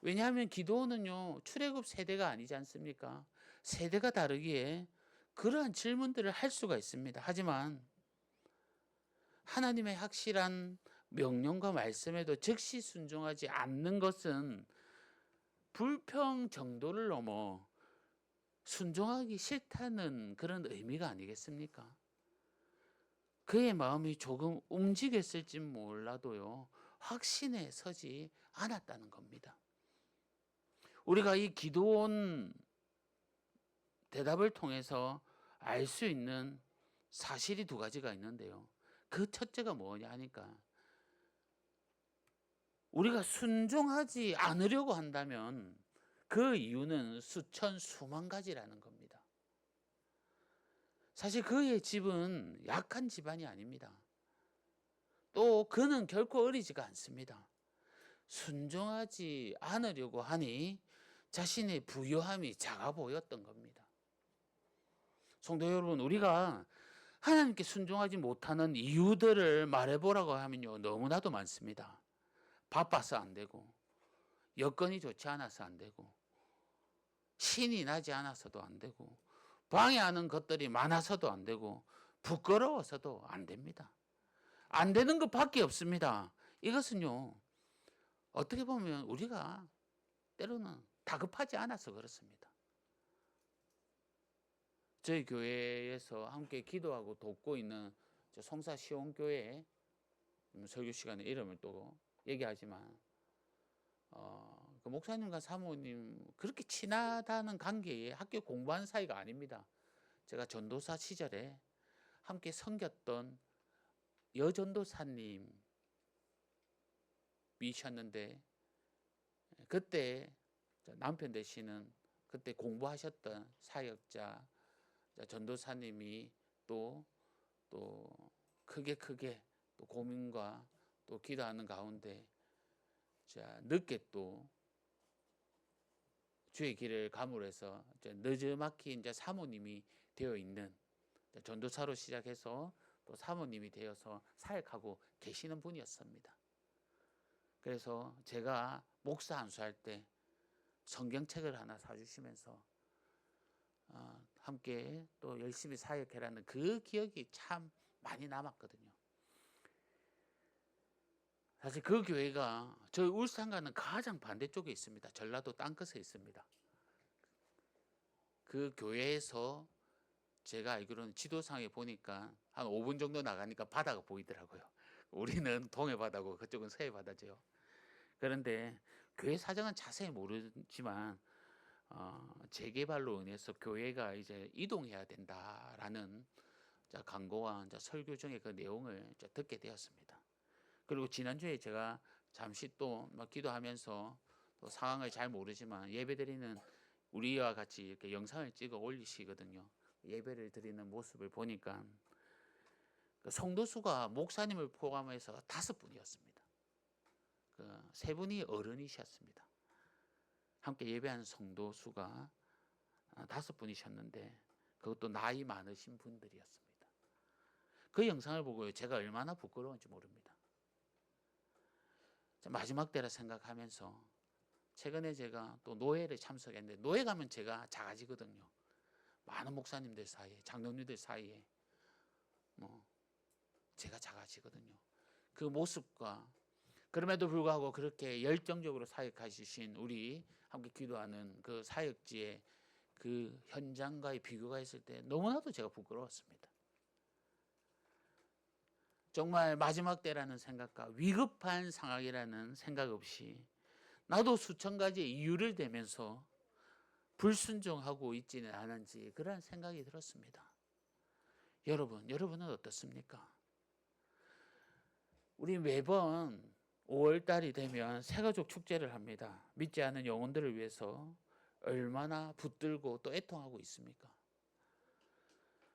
왜냐하면 기도원은요 출애굽 세대가 아니지 않습니까? 세대가 다르기에 그러한 질문들을 할 수가 있습니다. 하지만 하나님의 확실한 명령과 말씀에도 즉시 순종하지 않는 것은 불평 정도를 넘어 순종하기 싫다는 그런 의미가 아니겠습니까? 그의 마음이 조금 움직였을지 몰라도요 확신에 서지 않았다는 겁니다. 우리가 이 기도원 대답을 통해서 알 수 있는 사실이 두 가지가 있는데요. 그 첫째가 뭐냐 하니까 우리가 순종하지 않으려고 한다면 그 이유는 수천 수만 가지라는 겁니다. 사실 그의 집은 약한 집안이 아닙니다. 또 그는 결코 어리지가 않습니다. 순종하지 않으려고 하니 자신의 부요함이 작아 보였던 겁니다. 성도 여러분, 우리가 하나님께 순종하지 못하는 이유들을 말해보라고 하면요 너무나도 많습니다. 바빠서 안 되고, 여건이 좋지 않아서 안 되고, 신이 나지 않아서도 안 되고, 방해하는 것들이 많아서도 안 되고, 부끄러워서도 안 됩니다. 안 되는 것밖에 없습니다. 이것은요 어떻게 보면 우리가 때로는 다급하지 않아서 그렇습니다. 저희 교회에서 함께 기도하고 돕고 있는 저 송사 시온교회 설교 시간에 이름을 또 얘기하지만 그 목사님과 사모님 그렇게 친하다는 관계에 학교 공부한 사이가 아닙니다. 제가 전도사 시절에 함께 섬겼던 여전도사님이셨는데 그때 남편 되시는 그때 공부하셨던 사역자 전도사님이 또 크게 또 고민과 또 기도하는 가운데 늦게 또 주의 길을 가물해서 늦지막히 이제 사모님이 되어 있는 전도사로 시작해서 또 사모님이 되어서 사역하고 계시는 분이었습니다. 그래서 제가 목사 안수할 때 성경책을 하나 사주시면서 함께 또 열심히 사역해라는 그 기억이 참 많이 남았거든요. 사실 그 교회가 저희 울산과는 가장 반대쪽에 있습니다. 전라도 땅끝에 있습니다. 그 교회에서 제가 알기로는 지도상에 보니까 한 5분 정도 나가니까 바다가 보이더라고요. 우리는 동해바다고 그쪽은 서해바다죠. 그런데 교회 사정은 자세히 모르지만 재개발로 인해서 교회가 이제 이동해야 된다라는 강고와 설교 중에 그 내용을 듣게 되었습니다. 그리고 지난주에 제가 잠시 또 기도하면서 또 상황을 잘 모르지만 예배드리는 우리와 같이 이렇게 영상을 찍어 올리시거든요. 예배를 드리는 모습을 보니까 성도수가 목사님을 포함해서 5분이었습니다. 그 3분이 어른이셨습니다. 함께 예배한 성도수가 5분이셨는데 그것도 나이 많으신 분들이었습니다. 그 영상을 보고 제가 얼마나 부끄러운지 모릅니다. 마지막 때라 생각하면서 최근에 제가 또 노회를 참석했는데 노회 가면 제가 작아지거든요. 많은 목사님들 사이에 장로님들 사이에 제가 작아지거든요. 그 모습과 그럼에도 불구하고 그렇게 열정적으로 사역하신 우리 함께 기도하는 그 사역지의 그 현장과의 비교가 있을 때 너무나도 제가 부끄러웠습니다. 정말 마지막 때라는 생각과 위급한 상황이라는 생각 없이 나도 수천 가지 이유를 대면서 불순종하고 있지는 않은지 그런 생각이 들었습니다. 여러분은 어떻습니까? 우리 매번 5월달이 되면 새가족 축제를 합니다. 믿지 않는 영혼들을 위해서 얼마나 붙들고 또 애통하고 있습니까?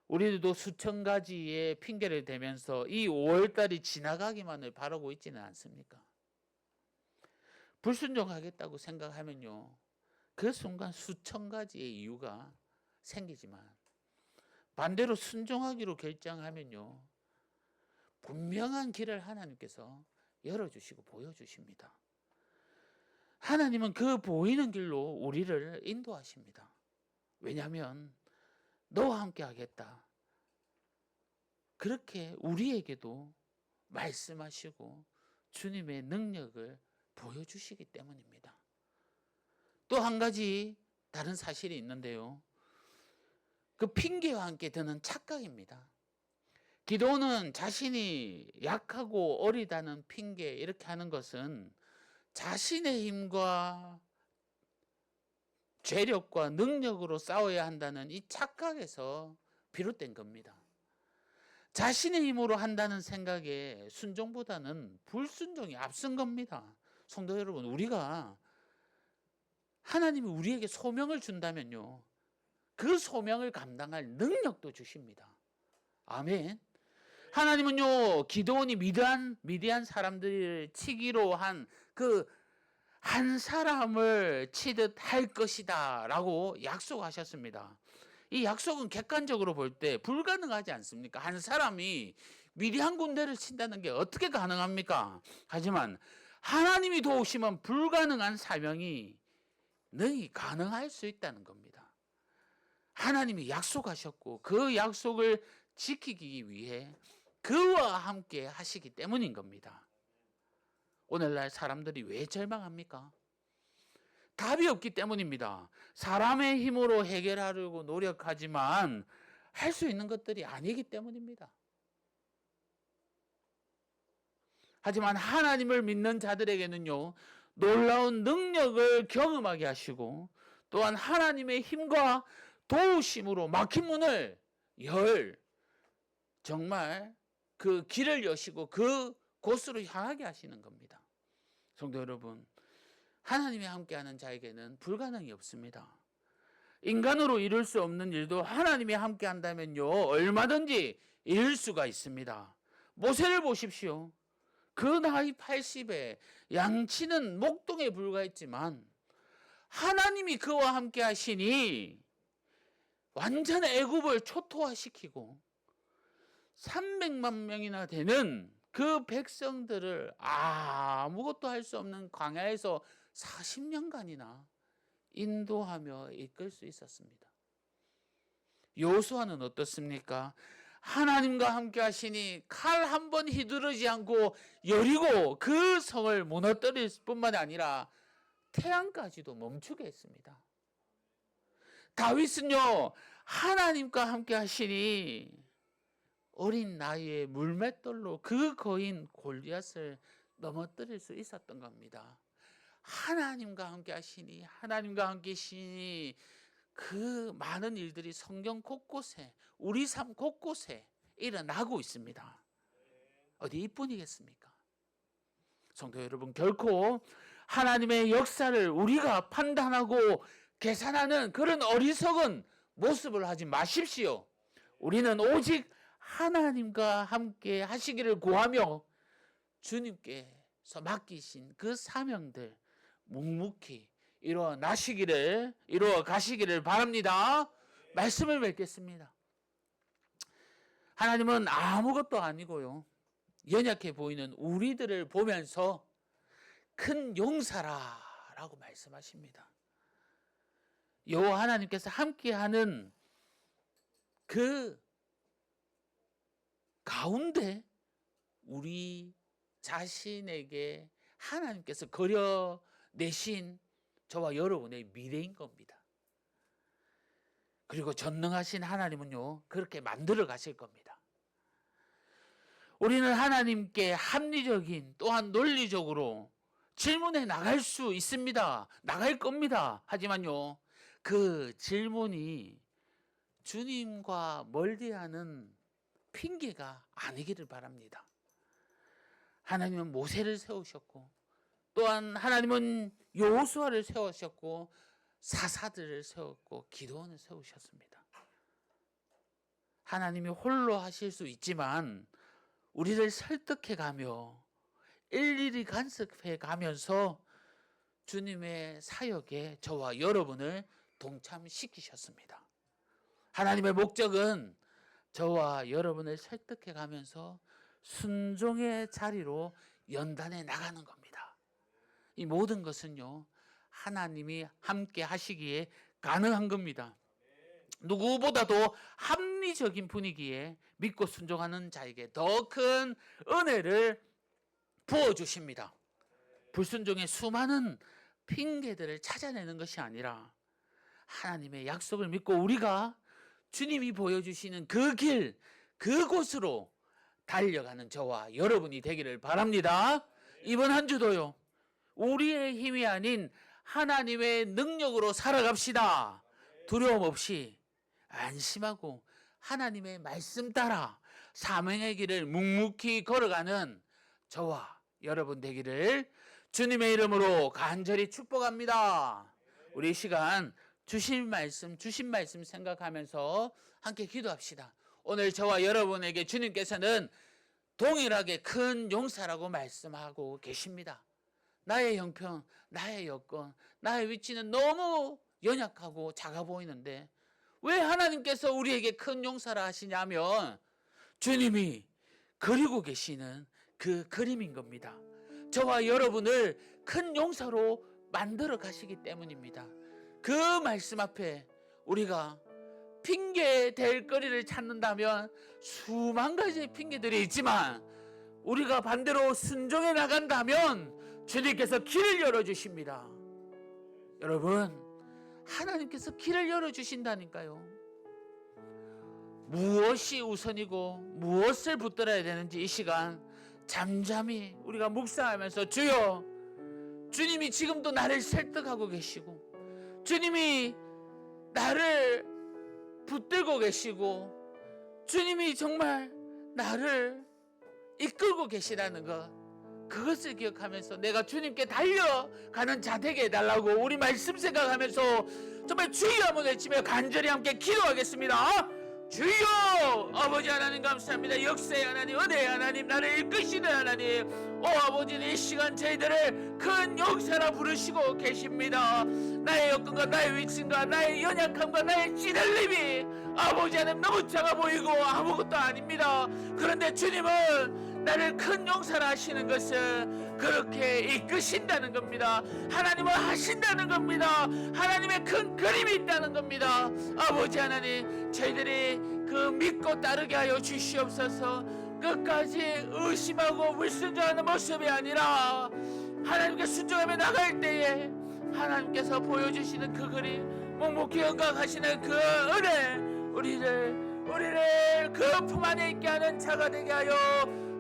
우리들도 수천 가지의 핑계를 대면서 이 5월달이 지나가기만을 바라고 있지는 않습니까? 불순종하겠다고 생각하면요, 그 순간 수천 가지의 이유가 생기지만 반대로 순종하기로 결정하면요, 분명한 길을 하나님께서 열어주시고 보여주십니다. 하나님은 그 보이는 길로 우리를 인도하십니다. 왜냐하면 너와 함께 하겠다, 그렇게 우리에게도 말씀하시고 주님의 능력을 보여주시기 때문입니다. 또 한 가지 다른 사실이 있는데요, 그 핑계와 함께 드는 착각입니다. 기도는 자신이 약하고 어리다는 핑계 이렇게 하는 것은 자신의 힘과 죄력과 능력으로 싸워야 한다는 이 착각에서 비롯된 겁니다. 자신의 힘으로 한다는 생각에 순종보다는 불순종이 앞선 겁니다. 성도 여러분, 우리가 하나님이 우리에게 소명을 준다면요, 그 소명을 감당할 능력도 주십니다. 아멘. 하나님은요, 기드온이 미디안 사람들을 치기로 한 그 한 사람을 치듯 할 것이다 라고 약속하셨습니다. 이 약속은 객관적으로 볼 때 불가능하지 않습니까? 한 사람이 미디안 군대를 친다는 게 어떻게 가능합니까? 하지만 하나님이 도우시면 불가능한 사명이 능히 가능할 수 있다는 겁니다. 하나님이 약속하셨고 그 약속을 지키기 위해 그와 함께 하시기 때문인 겁니다. 오늘날 사람들이 왜 절망합니까? 답이 없기 때문입니다. 사람의 힘으로 해결하려고 노력하지만 할 수 있는 것들이 아니기 때문입니다. 하지만 하나님을 믿는 자들에게는요, 놀라운 능력을 경험하게 하시고 또한 하나님의 힘과 도우심으로 막힌 문을 정말 그 길을 여시고 그 곳으로 향하게 하시는 겁니다. 성도 여러분, 하나님이 함께하는 자에게는 불가능이 없습니다. 인간으로 이룰 수 없는 일도 하나님이 함께한다면요, 얼마든지 이룰 수가 있습니다. 모세를 보십시오. 그 나이 80에 양치는 목동에 불과했지만 하나님이 그와 함께 하시니 완전 애굽을 초토화시키고 300만 명이나 되는 그 백성들을 아무것도 할 수 없는 광야에서 40년간이나 인도하며 이끌 수 있었습니다. 여호수아는 어떻습니까? 하나님과 함께 하시니 칼 한 번 휘두르지 않고 여리고 그 성을 무너뜨릴 뿐만 아니라 태양까지도 멈추게 했습니다. 다윗은요, 하나님과 함께 하시니 어린 나이에 물맷돌로 그 거인 골리앗을 넘어뜨릴 수 있었던 겁니다. 하나님과 함께 하시니, 하나님과 함께 하시니 그 많은 일들이 성경 곳곳에, 우리 삶 곳곳에 일어나고 있습니다. 어디 이뿐이겠습니까? 성도 여러분, 결코 하나님의 역사를 우리가 판단하고 계산하는 그런 어리석은 모습을 하지 마십시오. 우리는 오직 하나님과 함께 하시기를 구하며 주님께서 맡기신 그 사명들 묵묵히 이루어 가시기를 바랍니다. 말씀을 맺겠습니다. 하나님은 아무것도 아니고요, 연약해 보이는 우리들을 보면서 큰 용사라라고 말씀하십니다. 여호와 하나님께서 함께하는 그 가운데 우리 자신에게 하나님께서 그려내신 저와 여러분의 미래인 겁니다. 그리고 전능하신 하나님은요, 그렇게 만들어 가실 겁니다. 우리는 하나님께 합리적인 또한 논리적으로 질문해 나갈 수 있습니다. 나갈 겁니다. 하지만요, 그 질문이 주님과 멀리하는 핑계가 아니기를 바랍니다. 하나님은 모세를 세우셨고 또한 하나님은 여호수아를 세우셨고 사사들을 세웠고 기도원을 세우셨습니다. 하나님이 홀로 하실 수 있지만 우리를 설득해 가며 일일이 간섭해 가면서 주님의 사역에 저와 여러분을 동참시키셨습니다. 하나님의 목적은 저와 여러분을 설득해 가면서 순종의 자리로 연단해 나가는 겁니다. 이 모든 것은요, 하나님이 함께 하시기에 가능한 겁니다. 누구보다도 합리적인 분위기에 믿고 순종하는 자에게 더 큰 은혜를 부어주십니다. 불순종의 수많은 핑계들을 찾아내는 것이 아니라 하나님의 약속을 믿고 우리가 주님이 보여주시는 그 길, 그곳으로 달려가는 저와 여러분이 되기를 바랍니다. 이번 한 주도요, 우리의 힘이 아닌 하나님의 능력으로 살아갑시다. 두려움 없이 안심하고 하나님의 말씀 따라 사명의 길을 묵묵히 걸어가는 저와 여러분 되기를 주님의 이름으로 간절히 축복합니다. 우리 이 시간 주신 말씀 생각하면서 함께 기도합시다. 오늘 저와 여러분에게 주님께서는 동일하게 큰 용사라고 말씀하고 계십니다. 나의 형편, 나의 여건, 나의 위치는 너무 연약하고 작아 보이는데 왜 하나님께서 우리에게 큰 용사라 하시냐면 주님이 그리고 계시는 그 그림인 겁니다. 저와 여러분을 큰 용사로 만들어 가시기 때문입니다. 그 말씀 앞에 우리가 핑계 댈 거리를 찾는다면 수만 가지의 핑계들이 있지만 우리가 반대로 순종해 나간다면 주님께서 길을 열어주십니다. 여러분, 하나님께서 길을 열어주신다니까요. 무엇이 우선이고 무엇을 붙들어야 되는지 이 시간 잠잠히 우리가 묵상하면서 주여, 주님이 지금도 나를 설득하고 계시고 주님이 나를 붙들고 계시고 주님이 정말 나를 이끌고 계시다는 것, 그것을 기억하면서 내가 주님께 달려가는 자 되게 해달라고 우리 말씀 생각하면서 정말 주여 한번 외치며 간절히 함께 기도하겠습니다. 주여, 아버지 하나님 감사합니다. 역사의 하나님, 은혜의 하나님, 나를 이끄시는 하나님, 오 아버지는 이 시간 저희들을 큰 용사라 부르시고 계십니다. 나의 여건과 나의 위치과 나의 연약함과 나의 찌들림이 아버지 하나님 너무 작아 보이고 아무것도 아닙니다. 그런데 주님은 나를 큰 용사라 하시는 것은 그렇게 이끄신다는 겁니다. 하나님은 하신다는 겁니다. 하나님의 큰 그림이 있다는 겁니다. 아버지 하나님, 저희들이 그 믿고 따르게 하여 주시옵소서. 끝까지 의심하고 불순종하는 모습이 아니라 하나님께 순종하며 나갈 때에 하나님께서 보여주시는 그 그림, 묵묵히 영광하시는 그 은혜, 우리를 그 품 안에 있게 하는 자가 되게 하여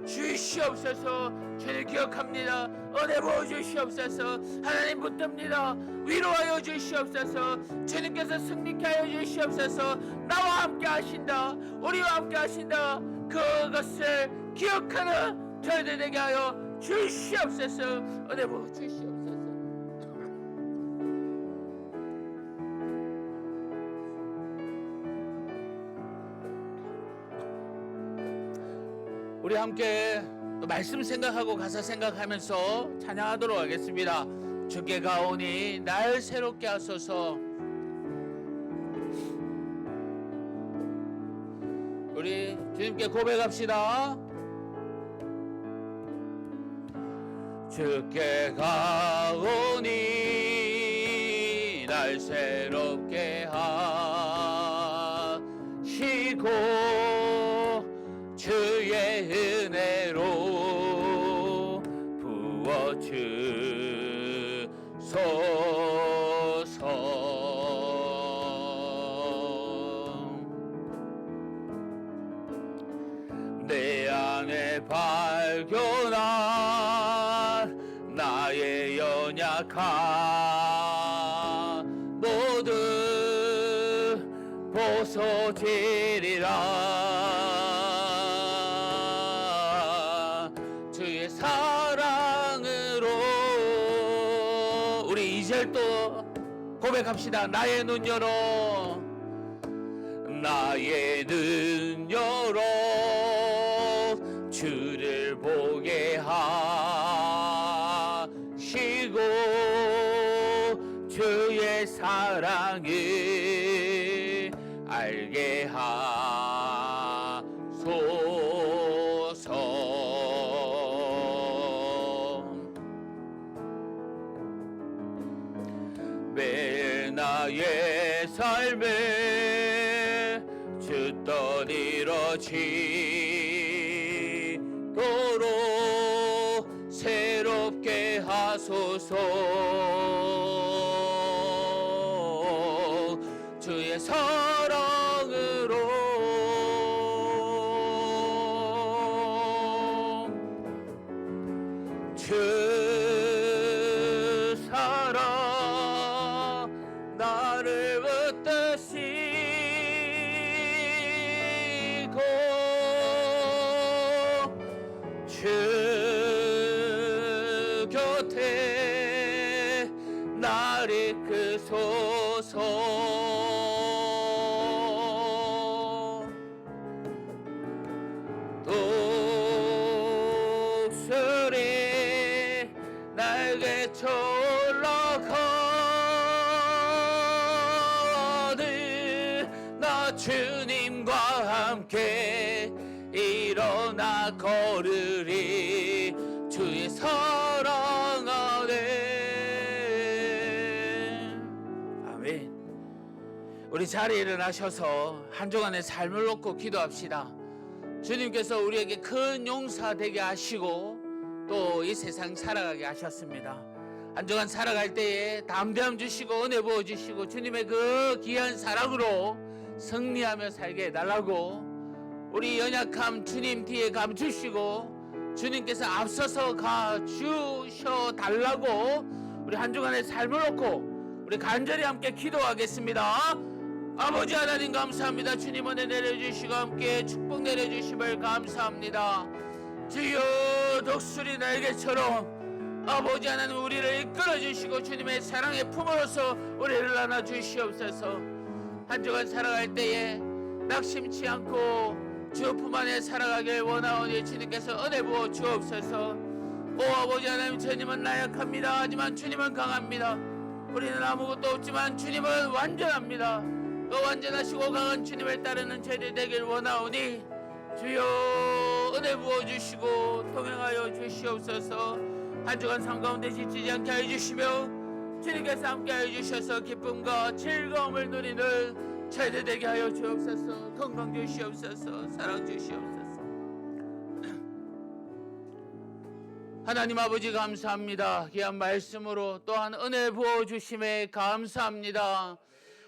주시옵소서. 주님 기억합니다. 은혜 부어 주시옵소서. 하나님 붙듭니다. 위로하여 주시옵소서. 주님께서 승리케 하여 주시옵소서. 나와 함께 하신다, 우리와 함께 하신다, 그것을 기억하는 저희들 되게 하여 주시옵소서. 은혜 부어 주시옵소서. 우리 함께 또 말씀 생각하고 가사 생각하면서 찬양하도록 하겠습니다. 주께 가오니 날 새롭게 하소서. 우리 주님께 고백합시다. 주께 가오니 날 새롭게 하시고 주의 은혜로 부어주소서. 내 안에 발견한 나의 연약함 모두 벗어지리라. 주의 사랑으로 우리 2절 또 고백합시다. 나의 눈 열어, 나의 눈 열어 주를 보게 하시고 주의 사랑을 알게 하소서. 매일 나의 삶에 주 뜻 이루어지도록 새롭게 하소서. 주의 사랑으로 주 사랑 나를 붙드시고 주 곁에 나를 이끄소서. 독수리 날개쳐 올라가듯 나 주님과 함께 일어나 걸으리. 주의 사랑 안에. 아멘. 우리 자리에 일어나셔서 한 주간의 삶을 놓고 기도합시다. 주님께서 우리에게 큰 용사 되게 하시고 또 이 세상 살아가게 하셨습니다. 한 주간 살아갈 때에 담대함 주시고 은혜 부어주시고 주님의 그 귀한 사랑으로 승리하며 살게 해달라고, 우리 연약함 주님 뒤에 감추시고 주님께서 앞서서 가주셔 달라고 우리 한 주간의 삶을 놓고 우리 간절히 함께 기도하겠습니다. 아버지 하나님 감사합니다. 주님 은혜 내려주시고 함께 축복 내려주심을 감사합니다. 주여 독수리 날개처럼 아버지 하나님 우리를 이끌어주시고 주님의 사랑의 품으로서 우리를 안아주시옵소서. 한 주간 살아갈 때에 낙심치 않고 주 품 안에 살아가길 원하오니 주님께서 은혜 부어 주옵소서. 오 아버지 하나님, 주님은 나약합니다. 하지만 주님은 강합니다. 우리는 아무것도 없지만 주님은 완전합니다. 그 완전하시고 강한 주님을 따르는 저희들 되길 원하오니 주여 은혜 부어주시고 동행하여 주시옵소서. 한 주간 삶 가운데 지치지 않게 해주시며 주님께서 함께 해주셔서 기쁨과 즐거움을 누리는 저희들 되게 하여 주옵소서. 건강 주시옵소서. 사랑 주시옵소서. 하나님 아버지 감사합니다. 귀한 말씀으로 또한 은혜 부어주심에 감사합니다.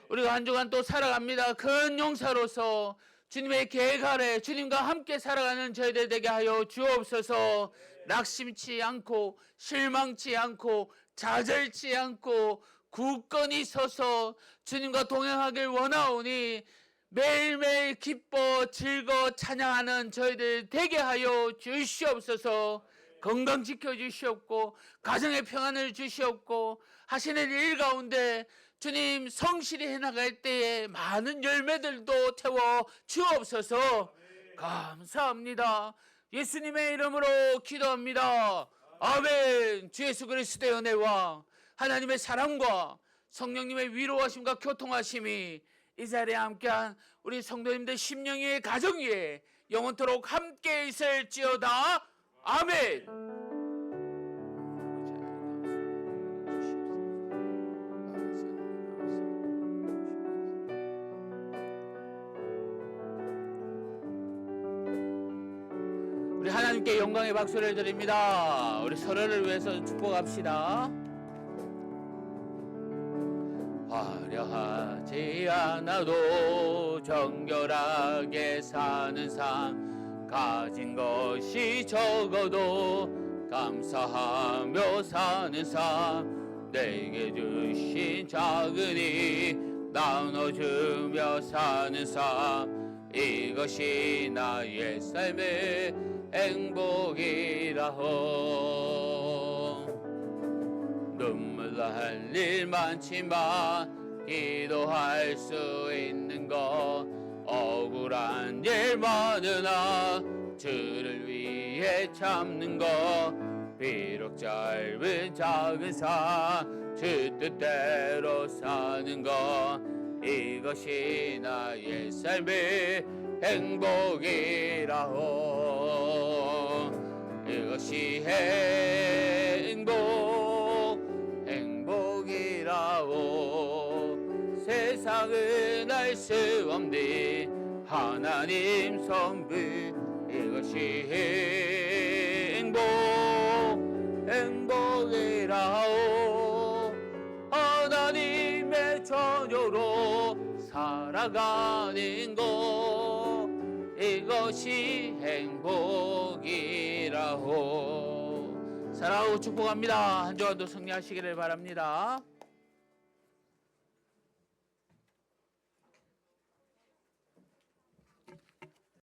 우리가 한 주간 또 살아갑니다. 큰 용사로서 주님의 계획 아래 주님과 함께 살아가는 저희들 되게 하여 주옵소서. 낙심치 않고 실망치 않고 좌절치 않고 굳건히 서서 주님과 동행하길 원하오니 매일매일 기뻐 즐거 찬양하는 저희들 되게 하여 주시옵소서. 건강 지켜주시옵고 가정의 평안을 주시옵고 하시는 일 가운데 주님 성실히 해나갈 때에 많은 열매들도 태워 주옵소서. 감사합니다. 예수님의 이름으로 기도합니다. 아멘. 주 예수 그리스도의 은혜와 하나님의 사랑과 성령님의 위로하심과 교통하심이 이 자리에 함께한 우리 성도님들 심령 위에 가정 위에 영원토록 함께 있을지어다. 아멘. 우리 하나님께 영광의 박수를 드립니다. 우리 서로를 위해서 축복합시다. 화려하지 않아도 정결하게 사는 삶, 가진 것이 적어도 감사하며 사는 삶, 내게 주신 작은이 나눠주며 사는 삶, 이것이 나의 삶의 행복이라호. 눈물 날 일 많지만 기도할 수 있는 것, 억울한 일 많으나 주를 위해 참는 것, 비록 짧은 작은 삶 주 뜻대로 사는 것, 이것이 나의 삶의 행복이라오. 이것이 행복이라오. 세상은 알 수 없는 하나님 선비, 이것이 행복이라오. 하나님의 자녀로 살아가는 것, 이것이 행복이라오. 사랑하고 축복합니다. 한 주간도 승리하시기를 바랍니다.